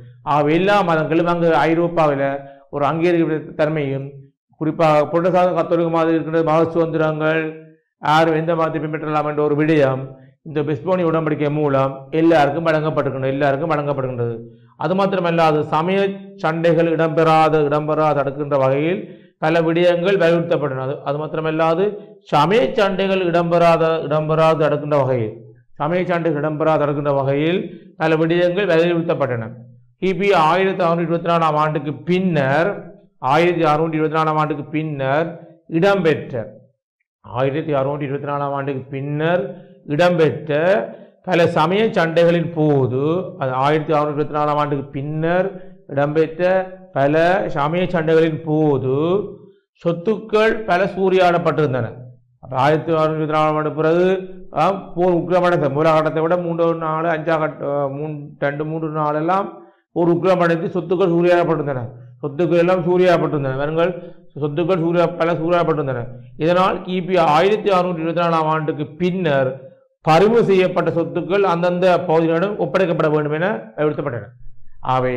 எல்லா மதங்களும் அங்கு ஐரோப்பாவில் ஒரு அங்கீகரிக்க தன்மையும், குறிப்பாக புரட்டஸ்தாந்து கத்தோலிக்க மதம் இருக்கின்ற மத சுதந்திரங்கள் யாரும் எந்த மதத்தை பின்பற்றலாம் என்ற ஒரு விடயம் இந்த வெஸ்போனியா உடன்படிக்கை மூலம் எல்லாருக்கும் வழங்கப்படுகின்றது. அது மாத்திரமல்லாது சமய சண்டைகள் இடம்பெறாத தடுக்கின்ற வகையில் பல விடயங்கள் வலியுறுத்தப்பட்டன. அது மாத்திரமல்லாது சமய சண்டைகள் இடம்பெறாத தடுக்கின்ற வகையில் பல விடயங்கள் வலியுறுத்தப்பட்டன. கிபி 1624ஆம் ஆண்டுக்கு பின்னர் 1624ஆம் ஆண்டுக்கு பின்னர் இடம்பெற்ற பல சமய சண்டைகளின் போது 1624ஆம் ஆண்டுக்கு பின்னர் இடம்பெற்ற பல சமய சண்டைகளின் போது சொத்துக்கள் பல சூறையாடப்பட்டிருந்தன. 1624ஆம் ஆண்டு பிறகு போர் உக்கிரமடைந்த மூலகட்டத்தை விட 3 நாள் 5 2 3 நாள் எல்லாம் போர் உக்கிரமடைந்து சொத்துக்கள் சூறையாடப்பட்டிருந்தன. சொத்துக்கள் எல்லாம் சூறையாடப்பட்டிருந்தன. வருங்கள் சொத்துக்கள் பல சூறையாடப்பட்டிருந்தன. இதனால் கிபி 1624 ஆண்டுக்கு பின்னர் பறிவு செய்யப்பட்ட சொத்துக்கள் அந்தந்த பகுதிகளிடம் ஒப்படைக்கப்பட வேண்டும் என அறிவுறுத்தப்பட்டன. ஆகவே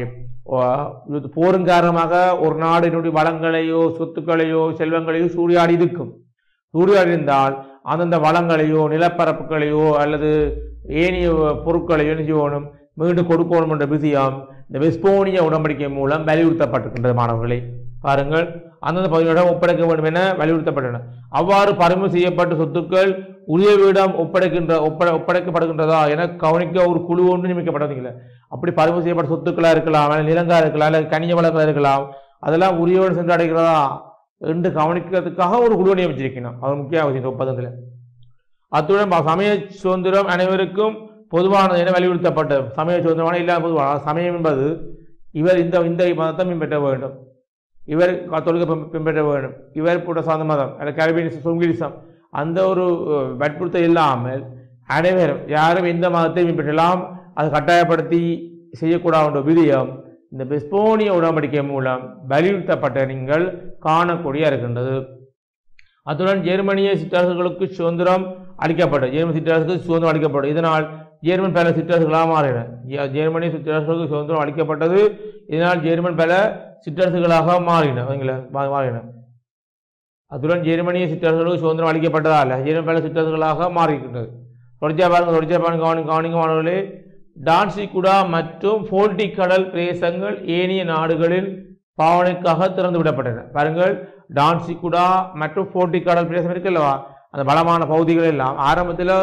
போரின் காரணமாக ஒரு நாடினுடைய வளங்களையோ சொத்துக்களையோ செல்வங்களையோ சூறையாடி இருந்தால் அந்தந்த வளங்களையோ நிலப்பரப்புகளையோ அல்லது ஏனைய பொருட்களையோ செய்யணும் மீண்டும் கொடுக்கணும் என்ற விஷயம் இந்த வெஸ்போனிய உடன்படிக்கை மூலம் வலியுறுத்தப்பட்டிருக்கின்றது. மாணவர்களை பாருங்கள், அந்தந்த பகுதிகளிடம் ஒப்படைக்க வேண்டும் என வலியுறுத்தப்பட்டன. அவ்வாறு பறிமுதல் செய்யப்பட்ட சொத்துக்கள் உரியவிடம் ஒப்படைக்கப்படுகின்றதா என கவனிக்க ஒரு குழு ஒன்று நியமிக்கப்பட்டதில்லை. அப்படி பறிமுதல் செய்யப்பட்ட சொத்துக்களா இருக்கலாம், அல்லது நிலங்கா இருக்கலாம், அல்லது கனிய வளங்களா இருக்கலாம், அதெல்லாம் உரியவன் சென்று அடைகிறதா என்று கவனிக்கிறதுக்காக ஒரு குழு நியமிச்சிருக்கணும். அது முக்கிய அவசியம் ஒப்பந்தத்தில். அத்துடன் சமய சுதந்திரம் அனைவருக்கும் பொதுவானது என வலியுறுத்தப்பட்டது. சமய சுதந்திரமான இல்லாத பொதுவான சமயம் என்பது இவர் இந்த மதத்தை பின்பற்ற வேண்டும், இவர் கத்தோலிக்க பின்பற்ற வேண்டும், இவர் புரட்டஸ்தாந்து மதம் அல்லது கல்வினிசம் சுங்கிலிசம் அந்த ஒரு வற்புறுத்தல் இல்லாமல் அனைவரும் யாரும் எந்த மதத்தை பின்பற்றலாம், அது கட்டாயப்படுத்தி செய்யக்கூடாது என்ற விதியம் இந்த வெஸ்போனிய உடன்படிக்கை மூலம் வலியுறுத்தப்பட்ட நீங்கள் காணக்கூடிய இருக்கின்றது. அத்துடன் ஜெர்மனிய சிற்றரசுகளுக்கு சுதந்திரம் அளிக்கப்பட்டது. ஜெர்மன் சிற்றரசுக்கு சுதந்திரம் அளிக்கப்பட்டது. இதனால் ஜெர்மன் பல சிற்றரசுகளாக மாறின. ஜெர்மனிய சிற்றரசுகளுக்கு சுதந்திரம் அளிக்கப்பட்டது. இதனால் ஜெர்மன் பல சிற்றரசுகளாக மாறின. அத்துடன் ஜெர்மனிய சிற்றரசுகளுக்கு சுதந்திரம் அளிக்கப்பட்டதால் ஜெர்மன் பல சிற்றரசுகளாக மாறியிருக்கின்றது. கவனிக்கமானவர்களே, டான்சிகுடா மற்றும் போல்டி கடல் பிரதேசங்கள் ஏனைய நாடுகளின் பாவனைக்காக திறந்து விடப்பட்டன. பாருங்கள், டான்சிகுடா மற்றும் போல்டி கடல் பிரதேசம் இருக்குல்லவா, அந்த பலமான பகுதிகள் எல்லாம் ஆரம்பத்தில்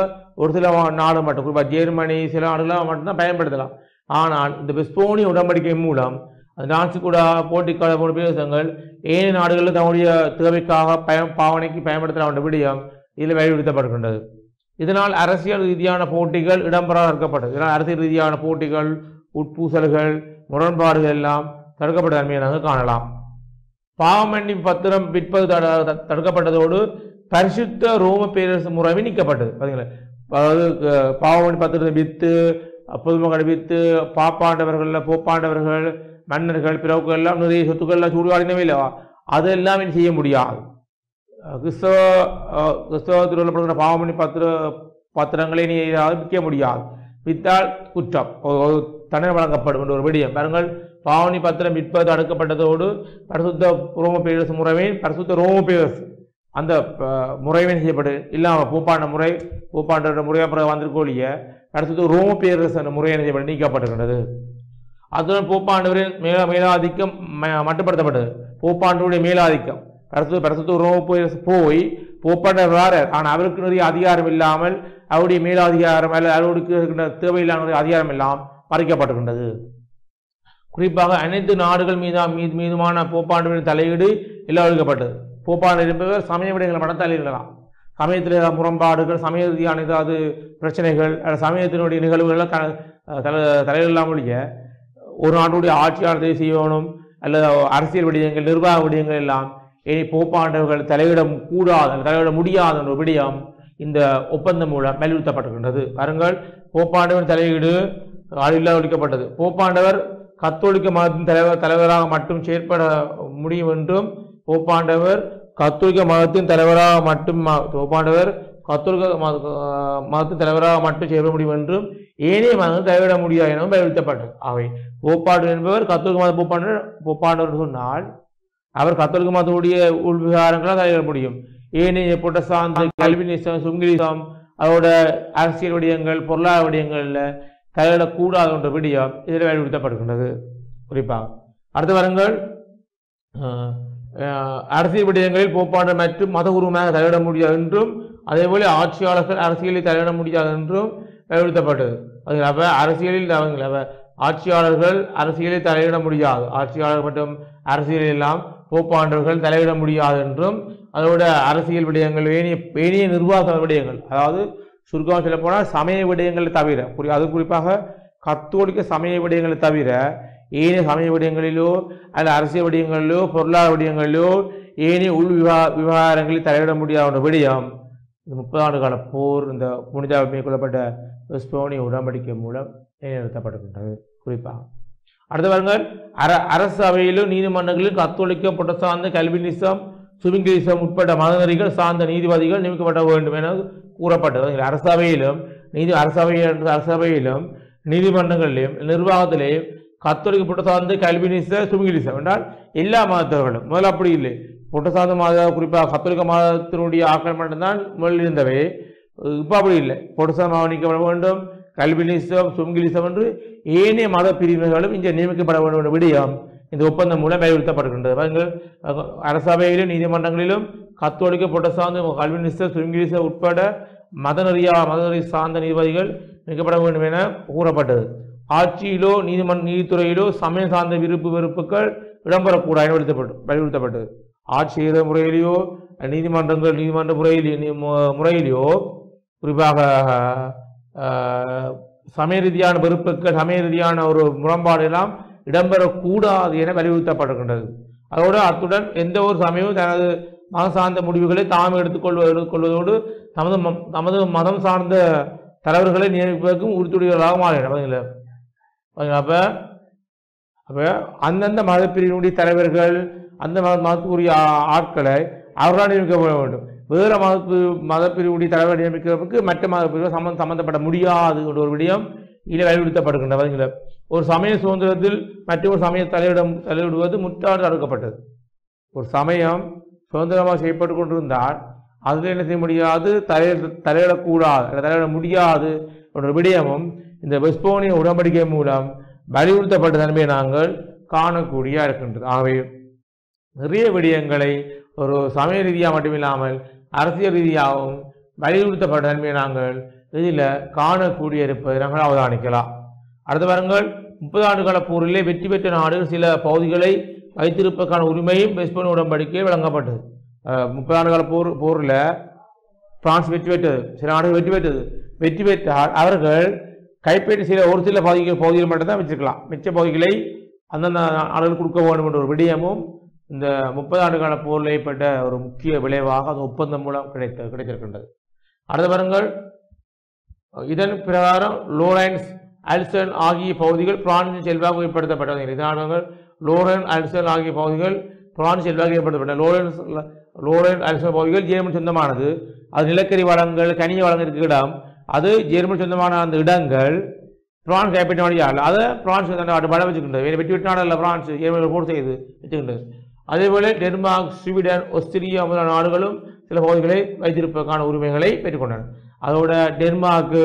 ஒரு சில நாடு மட்டும், குறிப்பாக ஜெர்மனி சில நாடுகளாக மட்டும்தான் பயன்படுத்தலாம். ஆனால் இந்த வெஸ்போனிய உடன்படிக்கை மூலம் அந்த டான்சிகுடா போல்டி கடல் போன்ற பிரதேசங்கள் ஏனைய நாடுகளில் தன்னுடைய தேவைக்காக பாவனைக்கு பயன்படுத்தலாம் என்ற விடயம் இதில் வலியுறுத்தப்படுகின்றது. இதனால் அரசியல் ரீதியான போட்டிகள் இடம்பெறாத தடுக்கப்பட்டது. இதனால் அரசியல் ரீதியான போட்டிகள், உட்பூசல்கள், முரண்பாடுகள் எல்லாம் தடுக்கப்பட்ட தன்மையாக காணலாம். பாவமன்னி பத்திரம் விற்பது தடுக்கப்பட்டதோடு பரிசுத்த ரோம பேரரசு முறைமை நீக்கப்பட்டது. பார்த்தீங்களா, அதாவது பாவமன்னி பத்திரத்தை வித்து பொதுமக்களை வித்து போப்பாண்டவர்கள் மன்னர்கள் பிறவுகள் எல்லாம் நிறைய சொத்துக்கள் எல்லாம் சூடுவாடினவே இல்லவா, அதெல்லாம் செய்ய முடியாது. கிறிஸ்தவத்தில் உள்ளப்படுகிற பாவமணி பத்திரங்களை நீ விற்க முடியாது, வித்தால் குற்றம் தண்டனை வழங்கப்படும் என்ற ஒரு விடயம். பாருங்கள், பாவனி பத்திரம் விற்பது தடுக்கப்பட்டதோடு பரிசுத்த ரோம பேரரசு முறைமை பரிசுத்த ரோம பேரரசு அந்த முறைமை செய்யப்பட்டு இல்லாமல் பூப்பாண்ட முறையாக வந்திருக்கோழிய பரிசுத்த ரோம பேரரசு அந்த முறையை செய்யப்பட்டு நீக்கப்பட்டிருக்கிறது. அதுடன் போப்பாண்டவரின் மேலாதிக்கம் மட்டுப்படுத்தப்பட்டது. போப்பாண்டவருடைய மேலாதிக்கம் பரிசுத்த ரோம பேரரசு போய் போப்பாண்டவர், ஆனால் அவருக்கு நிறைய அதிகாரம் இல்லாமல் அவருடைய மேலாதிகாரம் அல்லது அவருக்கு இருக்கின்ற தேவையில்லாத அதிகாரம் எல்லாம் மறைக்கப்பட்டிருக்கின்றது. குறிப்பாக அனைத்து நாடுகள் மீதுமான போப்பாண்டவரின் தலையீடு எல்லாம் ஒழிக்கப்பட்டது. போப்பாண்டவர் என்பவர் சமய விடயங்களை மட்டும் தலையிடலாம். சமயத்தில் ஏதாவது முரண்பாடுகள், சமய ரீதியான ஏதாவது பிரச்சனைகள், சமயத்தினுடைய நிகழ்வுகள்லாம் தலையிடலாம் ஒழிய ஒரு நாட்டுடைய ஆட்சியாளரை செய்யணும் அல்லது அரசியல் விடயங்கள், நிர்வாக விடயங்கள் எல்லாம் இனி போப்பாண்டவர்கள் தலையிட முடியாத ஒரு விடயம் இந்த ஒப்பந்தம் மூலம் வலியுறுத்தப்பட்டிருக்கின்றது. பாருங்கள், போப்பாண்டவர் தலையீடு இல்லாத ஒழிக்கப்பட்டது. போப்பாண்டவர் கத்தோலிக்க மதத்தின் தலைவராக மட்டும் செயற்பட முடியும் என்றும், போப்பாண்டவர் கத்தோலிக்க மதத்தின் தலைவராக மட்டும் செயல்பட முடியும் என்றும், ஏனைய மதங்கள் தலையிட முடியாது எனவும் வலியுறுத்தப்பட்டது. அவை போப்பாண்டவர் என்பவர் கத்தோலிக்க மத போப்பாண்டவர் சொன்னால் அவர் கத்தோலிக்க மதத்துடைய உள் விவகாரங்களால் தலையிட முடியும். ஏனைய புரட்டஸ்தாந்து, கல்வினிசம், சுங்கிலிசம், அதோட அரசியல் விடயங்கள், பொருளாதார விடயங்கள்ல தலையிடக்கூடாது என்ற விடயம் இதில் வலியுறுத்தப்படுகின்றது. குறிப்பாக அடுத்த வருங்கள், அரசியல் விடயங்களில் போப்பாண்டவர் மற்றும் மத உருவமாக தலையிட முடியாது என்றும், அதேபோல ஆட்சியாளர்கள் அரசியலில் தலையிட முடியாது என்றும் வலியுறுத்தப்பட்டது. அரசியலில் ஆட்சியாளர்கள் அரசியலில் தலையிட முடியாது, ஆட்சியாளர்கள் மற்றும் அரசியலில் எல்லாம் போப்பாண்டவர்கள் தலையிட முடியாது என்றும், அதோட அரசியல் விடயங்கள், ஏனைய நிர்வாக விடயங்கள், அதாவது சுருக்கமாக சொல்ல போனால் சமய விடயங்களை தவிர, அது குறிப்பாக கத்தோலிக்க சமய விடயங்களை தவிர ஏனைய சமய விடயங்களிலோ அல்லது அரசியல் விடயங்களிலோ பொருளாதார விடயங்களிலோ ஏனைய உள் விவகாரங்களில் தலையிட முடியாத விடயம் இந்த 30 ஆண்டு கால போர், இந்த புனித மேற்கொள்ளப்பட்ட வெஸ்போனிய உடன்படிக்கை மூலம் நிலைநிறுத்தப்பட்டிருக்கின்றது. குறிப்பாக அடுத்து பாருங்கள், அரசு அவையிலும் நீதிமன்றங்களிலும் கத்தோலிக்க புரட்டஸ்தாந்து கல்வினிசம் சுவிங்கிலிசம் உட்பட்ட மதநெறிகள் சார்ந்த நீதிபதிகள் நியமிக்கப்பட வேண்டும் என கூறப்பட்டது. அரசவையிலும் நீதிமன்றங்களிலும் நிர்வாகத்திலேயும் கத்தோலிக்க புரட்டஸ்தாந்து கல்வினிச சுவிங்கிலிசம் என்றால் எல்லா மதத்தவர்களும். முதல்ல அப்படி இல்லை, புரட்டஸ்தாந்து மத குறிப்பாக கத்தோலிக்க மதத்தினுடைய ஆக்கள் மட்டும்தான் முதலில் இருந்தவை. இப்போ அப்படி இல்லை, புரட்டஸ்தாந்து நீக்கப்பட வேண்டும், கல்வினிசம் சுவிங்கிலிசம் என்று ஏனைய மத பிரிவினர்களும் இங்கே நியமிக்கப்பட வேண்டும் என்ற விடயம் இந்த ஒப்பந்தம் மூலம் வலியுறுத்தப்படுகின்றது. அரசவையிலும் நீதிமன்றங்களிலும் கத்தோலிக்க புரட்டஸ்தாந்து கல்வினிச சுவிங்கிலிச உட்பட மதநெறி சார்ந்த நீதிபதிகள் நியமிக்கப்பட வேண்டும் என கூறப்பட்டது. ஆட்சியிலோ நீதித்துறையிலோ சமயம் சார்ந்த வெறுப்புகள் இடம்பெறக்கூடாது வலியுறுத்தப்பட்டது. ஆட்சி செய்த முறையிலேயோ நீதிமன்ற முறையிலேயோ குறிப்பாக சமய ரீதியான வெறுப்புகள் சமய ரீதியான ஒரு முரண்பாடு எல்லாம் இடம்பெறக்கூடாது என வலியுறுத்தப்படுகின்றது. அத்துடன் எந்த ஒரு சமயமும் தனது மதம் சார்ந்த முடிவுகளை தாம் எடுத்துக்கொள்வதோடு தமது மதம் சார்ந்த தலைவர்களை நியமிப்பதற்கும் உறுத்துடையவர்களாக மாறின. அப்ப அந்தந்த மதப்பிரிவினுடைய தலைவர்கள் அந்த மதத்துக்குரிய ஆட்களை அவர்களால் நியமிக்கப்பட வேண்டும். வேறு மதப்பிரிவுடைய தலைவர் நியமிக்கிறதுக்கு மற்ற மதப்பிரிவு சம்பந்தப்பட முடியாது என்ற ஒரு விடயம் இதில் வலியுறுத்தப்படுகின்றன. ஒரு சமய சுதந்திரத்தில் மற்றொரு சமய தலையிடுவது முற்றாக தடுக்கப்பட்டது. ஒரு சமயம் சுதந்திரமாக செய்யப்பட்டு கொண்டிருந்தால் அதில் என்ன செய்ய முடியாது, தலையிட முடியாது என்ற விடயமும் இந்த வெஸ்போனிய உடன்படிக்கை மூலம் வலியுறுத்தப்பட்ட தன்மையை நாங்கள் காணக்கூடிய இருக்கின்றது. ஆகவே நிறைய விடயங்களை ஒரு சமய ரீதியாக மட்டுமில்லாமல் அரசியல் ரீதியாகவும் வலியுறுத்தப்பட்ட தன்மையை நாங்கள் இதில் காணக்கூடிய இருப்பதை நாங்கள் அவதானிக்கலாம். அடுத்த வாரங்கள் 30 ஆண்டுகால போரிலே வெற்றி பெற்ற நாடுகள் சில பகுதிகளை வைத்திருப்பதற்கான உரிமையும் வெஸ்போனிய உடன்படிக்கை வழங்கப்பட்டது. 30 ஆண்டுகால போரில் பிரான்ஸ் வெற்றி பெற்றது, சில நாடுகள் வெற்றி பெற்றால் அவர்கள் கைப்பற்றி ஒரு சில பகுதிகள் மட்டும்தான் வச்சிருக்கலாம், மிச்ச பகுதிகளை அந்தந்த நாடுகள் கொடுக்க வேண்டும் என்ற ஒரு விடயமும் இந்த 30 ஆண்டுகால போரில் ஏற்பட்ட ஒரு முக்கிய விளைவாக அந்த ஒப்பந்தம் மூலம் கிடைத்திருக்கின்றது. அடுத்த வாரங்கள் இதன் பிரகாரம் லோரன்ஸ் அல்சன் ஆகிய பகுதிகள் பிரான்சின் செல்வாக்கு ஏற்படுத்தப்பட்டது. இதனால் லோரன் அல்சன் ஆகிய பகுதிகள் பிரான்ஸ் செல்வாக்கு ஏற்படுத்தப்பட்டது. லோரன் அல்சன் பகுதிகள் ஜெர்மன் சொந்தமானது. அது நிலக்கரி வளங்கள் கனிய வளங்கள் இருக்கிற இடம், அது ஜெர்மன் சொந்தமான அந்த இடங்கள் பிரான்ஸ் கைப்பற்ற முடியாது. அதை பிரான்ஸ் வட வச்சுக்கின்றது. வெற்றி வெற்றி நாடுகளில் பிரான்ஸ் ஜெர்மனியில் போர் செய்து வச்சுக்கின்றது. அதேபோல டென்மார்க் ஸ்வீடன் ஆஸ்திரியா முதலான நாடுகளும் சில பகுதிகளை வைத்திருப்பதற்கான உரிமைகளை பெற்றுக்கொண்டன. அதோட டென்மார்க்கு,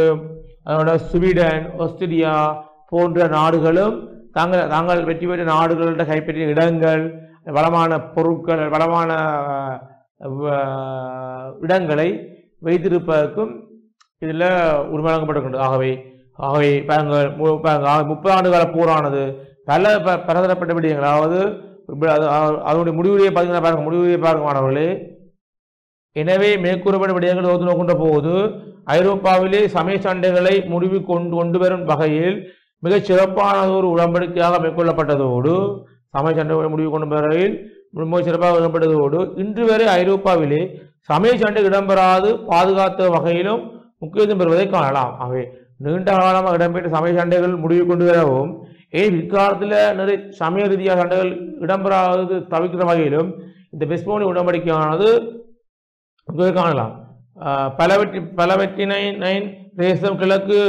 அதோட ஸ்வீடன், ஆஸ்திரியா போன்ற நாடுகளும் தாங்கள் வெற்றி பெற்ற நாடுகளிட கைப்பற்றிய இடங்கள், வளமான பொருட்கள், வளமான இடங்களை வைத்திருப்பதற்கும் இதில் உரிமை வழங்கப்பட்டிருக்கின்றது. ஆகவே 30 ஆண்டுகால போரானது பல பலதரப்பட்ட விடயங்கள், அதாவது அதனுடைய முடிவுரையை பார்க்க மாணவர்களே. எனவே மேற்கூறப்பட்ட விடயங்கள் நோக்கின்ற போது ஐரோப்பாவிலே சமய சண்டைகளை முடிவு கொண்டு வரும் வகையில் மிகச் சிறப்பான ஒரு உடன்படிக்கையாக மேற்கொள்ளப்பட்டதோடு சமய சண்டைகளை முடிவு கொண்டு வரையில் மிக சிறப்பாக இடம்பெற்றதோடு இன்று வரை ஐரோப்பாவிலே சமய சண்டை இடம்பெறாது பாதுகாத்த வகையிலும் முக்கியத்துவம் பெறுவதை காணலாம். ஆகவே நீண்ட காலமாக இடம்பெற்ற சமய சண்டைகள் முடிவு கொண்டு வரவும் பிற்காலத்தில் நிறைய சமய ரீதியாக சண்டைகள் இடம்பெறாது தவிர்க்கிற வகையிலும் இந்த வெஸ்போனிய உடன்படிக்கையானது காணலாம். பலவற்றினைன் தேசம் கிழக்கு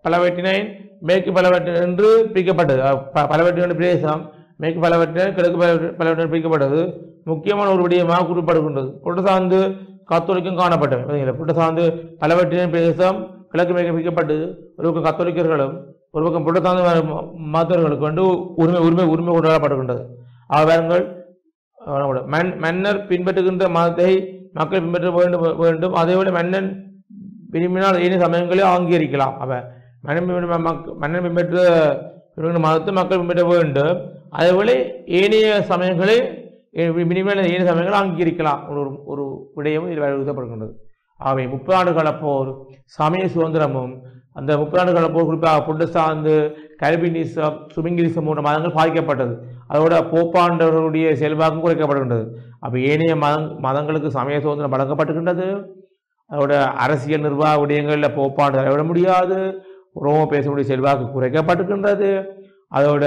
பலவற்றினைன் மேற்கு பலவற்றின் என்று பிரிக்கப்பட்டது. பலவற்றின பிரதேசம் மேற்கு பலவற்றினர் கிழக்கு பலவற்றினர் பிரிக்கப்பட்டது முக்கியமான ஒரு விடயமாக குறிப்பிடப்படுகின்றது. புரட்டஸ்தாந்து கத்தோலிக்கும் காணப்பட்டது. புரட்டஸ்தாந்து பலவற்றின பிரதேசம் கிழக்கு மேற்கு பிரிக்கப்பட்டது. ஒரு பக்கம் கத்தோலிக்கர்களும் ஒரு பக்கம் புரட்டஸ்தாந்து மதர்களுக்கு வந்து உரிமை கொண்டாடப்படுகின்றது. ஆவரங்கள் மன்னர் பின்பற்றுகின்ற மதத்தை மக்கள் பின்பற்ற வேண்டும். அதேபோல மன்னன் விரும்பினால் ஏனைய சமயங்களே அங்கீகரிக்கலாம். மன்னன் பின்பற்ற மதத்தை மக்கள் பின்பற்ற வேண்டும். அதேபோல ஏனைய சமயங்களை ஏனைய சமயங்களை அங்கீகரிக்கலாம் ஒரு விடயமும் இதில் வலியுறுத்தப்படுகின்றது. ஆகவே 30 ஆண்டுகால போர் சமய சுதந்திரமும் அந்த 30 ஆண்டுகால போர் குறிப்பாக புரட்டஸ்தாந்து கல்வினிசம் சுவிங்கிலிசம் போன்ற மதங்கள் பாதிக்கப்பட்டது. அதோட போப்பாண்டவர்களுடைய செல்வாக்கும் குறைக்கப்படுகின்றது. அப்போ ஏனைய மதங்களுக்கு சமய சுதந்திரம் வழங்கப்பட்டுகின்றது. அதோட அரசியல் நிர்வாக விடயங்களில் போப்பாண்டு தலையிட முடியாது. ரோம பேசக்கூடிய செல்வாக்கு குறைக்கப்பட்டிருக்கின்றது. அதோட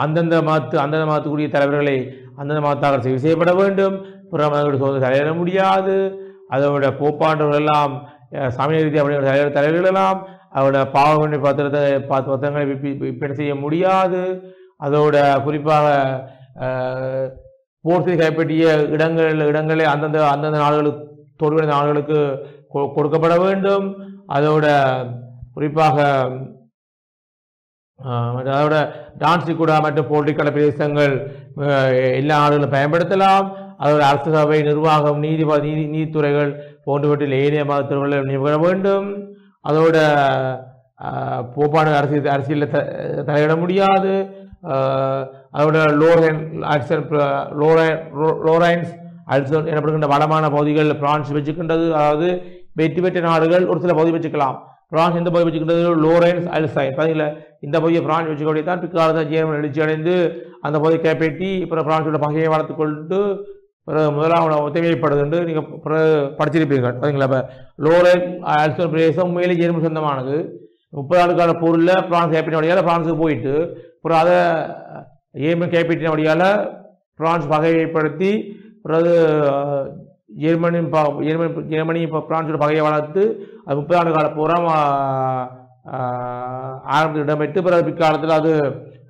அந்தந்த மதத்துக்குரிய தலைவர்களை அந்தந்த மதத்தாக சேவை செய்யப்பட வேண்டும். பிற மதங்களுடைய சோதனை தலையிட முடியாது. அதோட போப்பாண்டவர்கள் எல்லாம் சமய ரீதியாக தலைவர்கள் எல்லாம் அதோட பாவ பத்திரங்களை விற்பனை செய்ய முடியாது. அதோட குறிப்பாக போர் செய்து கைப்பற்றிய இடங்களை அந்தந்த நாடுகளுக்கு தொழில் நாடுகளுக்கு கொடுக்கப்பட வேண்டும். அதோட குறிப்பாக அதோட டான்ஸி கூட மற்றும் போட்டிக்கல பிரதேசங்கள் எல்லா நாடுகளும் பயன்படுத்தலாம். அதோட அரசு சபை நிர்வாகம் நீதித்துறைகள் போன்றவற்றில் ஏனைய மதத்துறைகள் நியமிக்க வேண்டும். அதோட போப்பான அரசியலில் தலையிட முடியாது. அதோட லோரைன்ஸ் அல்சன் எனப்படுகின்ற வளமான பகுதிகள் பிரான்ஸ் வச்சுக்கின்றது. அதாவது வெற்றி பெற்ற நாடுகள் ஒரு சில பகுதி வச்சுக்கலாம். பிரான்ஸ் எந்த பகுதி வச்சுக்கின்றது? லோரைன்ஸ் அல்சைன் பார்த்தீங்களா? இந்த பகுதியை பிரான்ஸ் வச்சுக்கொண்டே தான் பிற்காலத்தில் ஜெர்மன் எழுச்சி அடைந்து அந்த பகுதியை கைப்பற்றி அப்புறம் பிரான்ஸோட பகையை வளர்த்து கொண்டு முதலாம் ஒத்துழைப்படுது என்று நீங்கள் படிச்சிருப்பீர்கள் பார்த்தீங்களா? இப்போ லோரைன் அல்சன் பிரதேசம் உண்மையிலே ஜெர்மன் சொந்தமானது. 30 ஆண்டுகால போரில் பிரான்ஸ் கைப்பற்றின வழியால் பிரான்ஸுக்கு போயிட்டு அப்புறம் அதை ஜெர்மன் கைப்பற்றின வழியால் பிரான்ஸ் பகையைப்படுத்தி பிறகு ஜெர்மனி இப்போ பிரான்ஸோட பகையை வளர்த்து அது 30 ஆண்டு கால போராக ஆரம்பத்தில் இடம்பெற்று பிறகு பிற்காலத்தில் அது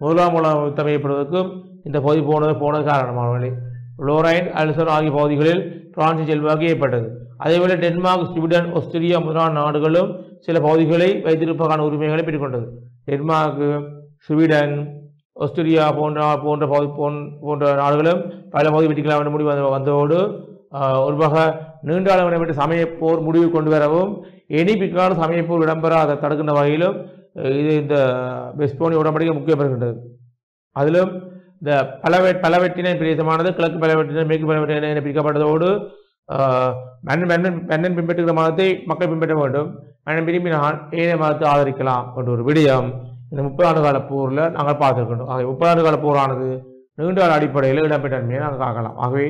முதலாம் யுத்தம் ஏற்படுவதற்கும் இந்த பகுதி போனது காரணமானவர்களே. லோரைன் அல்சன் ஆகிய பகுதிகளில் பிரான்சின் செல்வாக்கு ஏற்பட்டது. அதேபோல டென்மார்க், ஸ்வீடன், ஆஸ்திரியா முதலான நாடுகளும் சில பகுதிகளை வைத்திருப்பதற்கான உரிமைகளை பெற்றுக்கொண்டது. டென்மார்க், ஸ்வீடன், ஆஸ்திரியா போன்ற நாடுகளும் பல பகுதி வெற்றிக்கலாம் என்ற முடிவு வந்ததோடு ஒரு வகை நீண்ட அளவு சமய போர் முடிவு கொண்டு வரவும் பிற்கால சமய போர் இடம்பெறாத தடுக்கின்ற வகையிலும் இது இந்த வெஸ்போனி உடன்படிக்கை முக்கியம் பெறுகின்றது. அதிலும் இந்த பலவற்றினை பிரதேசமானது கிழக்கு பலவற்றினை மேற்கு பலவற்றினை என பிரிக்கப்பட்டதோடு மன்னன் பின்பற்றுகிற மதத்தை மக்கள் பின்பற்ற வேண்டும். மன்னன் விரும்பினால் ஏனைய மதத்தை ஆதரிக்கலாம் என்ற ஒரு விடயம் இந்த 30 ஆண்டு கால போரில் நாங்கள் பார்த்துருக்கின்றோம். ஆகவே 30 ஆண்டு கால போரானது நீண்ட கால அடிப்படையில் இடம்பெற்றன்மையை நாங்கள் காக்கலாம். ஆகவே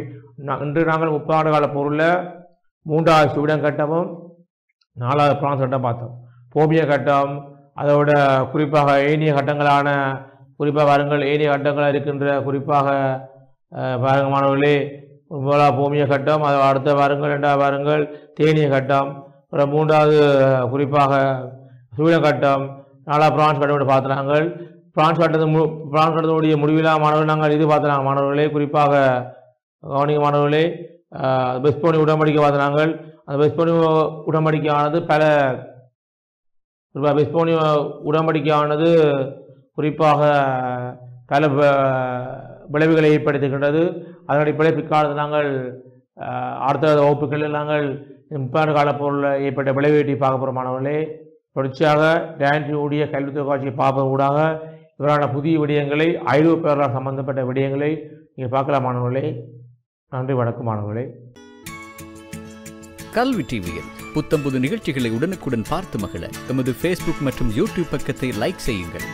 இன்று நாங்கள் 30 ஆண்டு கால போரில் 3வது ஸ்வீடன் கட்டமும் 4வது பிரான்ஸ் கட்டம் பார்த்தோம். போமிய கட்டம் அதோட குறிப்பாக ஏனைய கட்டங்களான குறிப்பாக வாருங்கள் ஏனைய கட்டங்கள் இருக்கின்ற குறிப்பாக மாணவர்களே முதலாவது போமிய கட்டம், அது அடுத்த வாருங்கள் 2வது வாருங்கள் தேனிய கட்டம், அப்புறம் 3வது குறிப்பாக ஸ்வீடன் கட்டம், 4வது பிரான்ஸ் கட்டம் பார்த்து நாங்கள் பிரான்ஸ் கட்டத்தினுடைய முடிவிலா மாணவர்கள் நாங்கள் இது பார்த்தாங்க மாணவர்களே. குறிப்பாக கவனிக்க மாணவர்களே வெஸ்போனி உடன்படிக்கை பார்த்து நாங்கள் அந்த வெஸ்போனி உடன்படிக்கையானது வெஸ்போனி உடன்படிக்கையானது குறிப்பாக பல விளைவுகளை ஏற்படுத்துகின்றது. அதன் அடிப்படையில் பிற்காலத்தில் நாங்கள் அடுத்த வகுப்புகளில் நாங்கள் 30 ஆண்டு கால போரில் ஏற்பட்ட விளைவுகளை பார்க்க போகிற மாணவர்களே. தொடர்ச்சியாக டான்ஸினுடைய கல்வி தொலைக்காட்சியை பார்ப்பது ஊடாக இவரான புதிய விடயங்களை ஐரோப்பியர்களால் சம்பந்தப்பட்ட விடயங்களை நீங்கள் பார்க்கலாம் மாணவர்களே. நன்றி, வணக்கம் மாணவர்களே. கல்வி டிவியில் புத்தம்புது நிகழ்ச்சிகளை உடனுக்குடன் பார்த்து மகிழ எமது Facebook மற்றும் YouTube பக்கத்தை லைக் செய்யுங்கள்.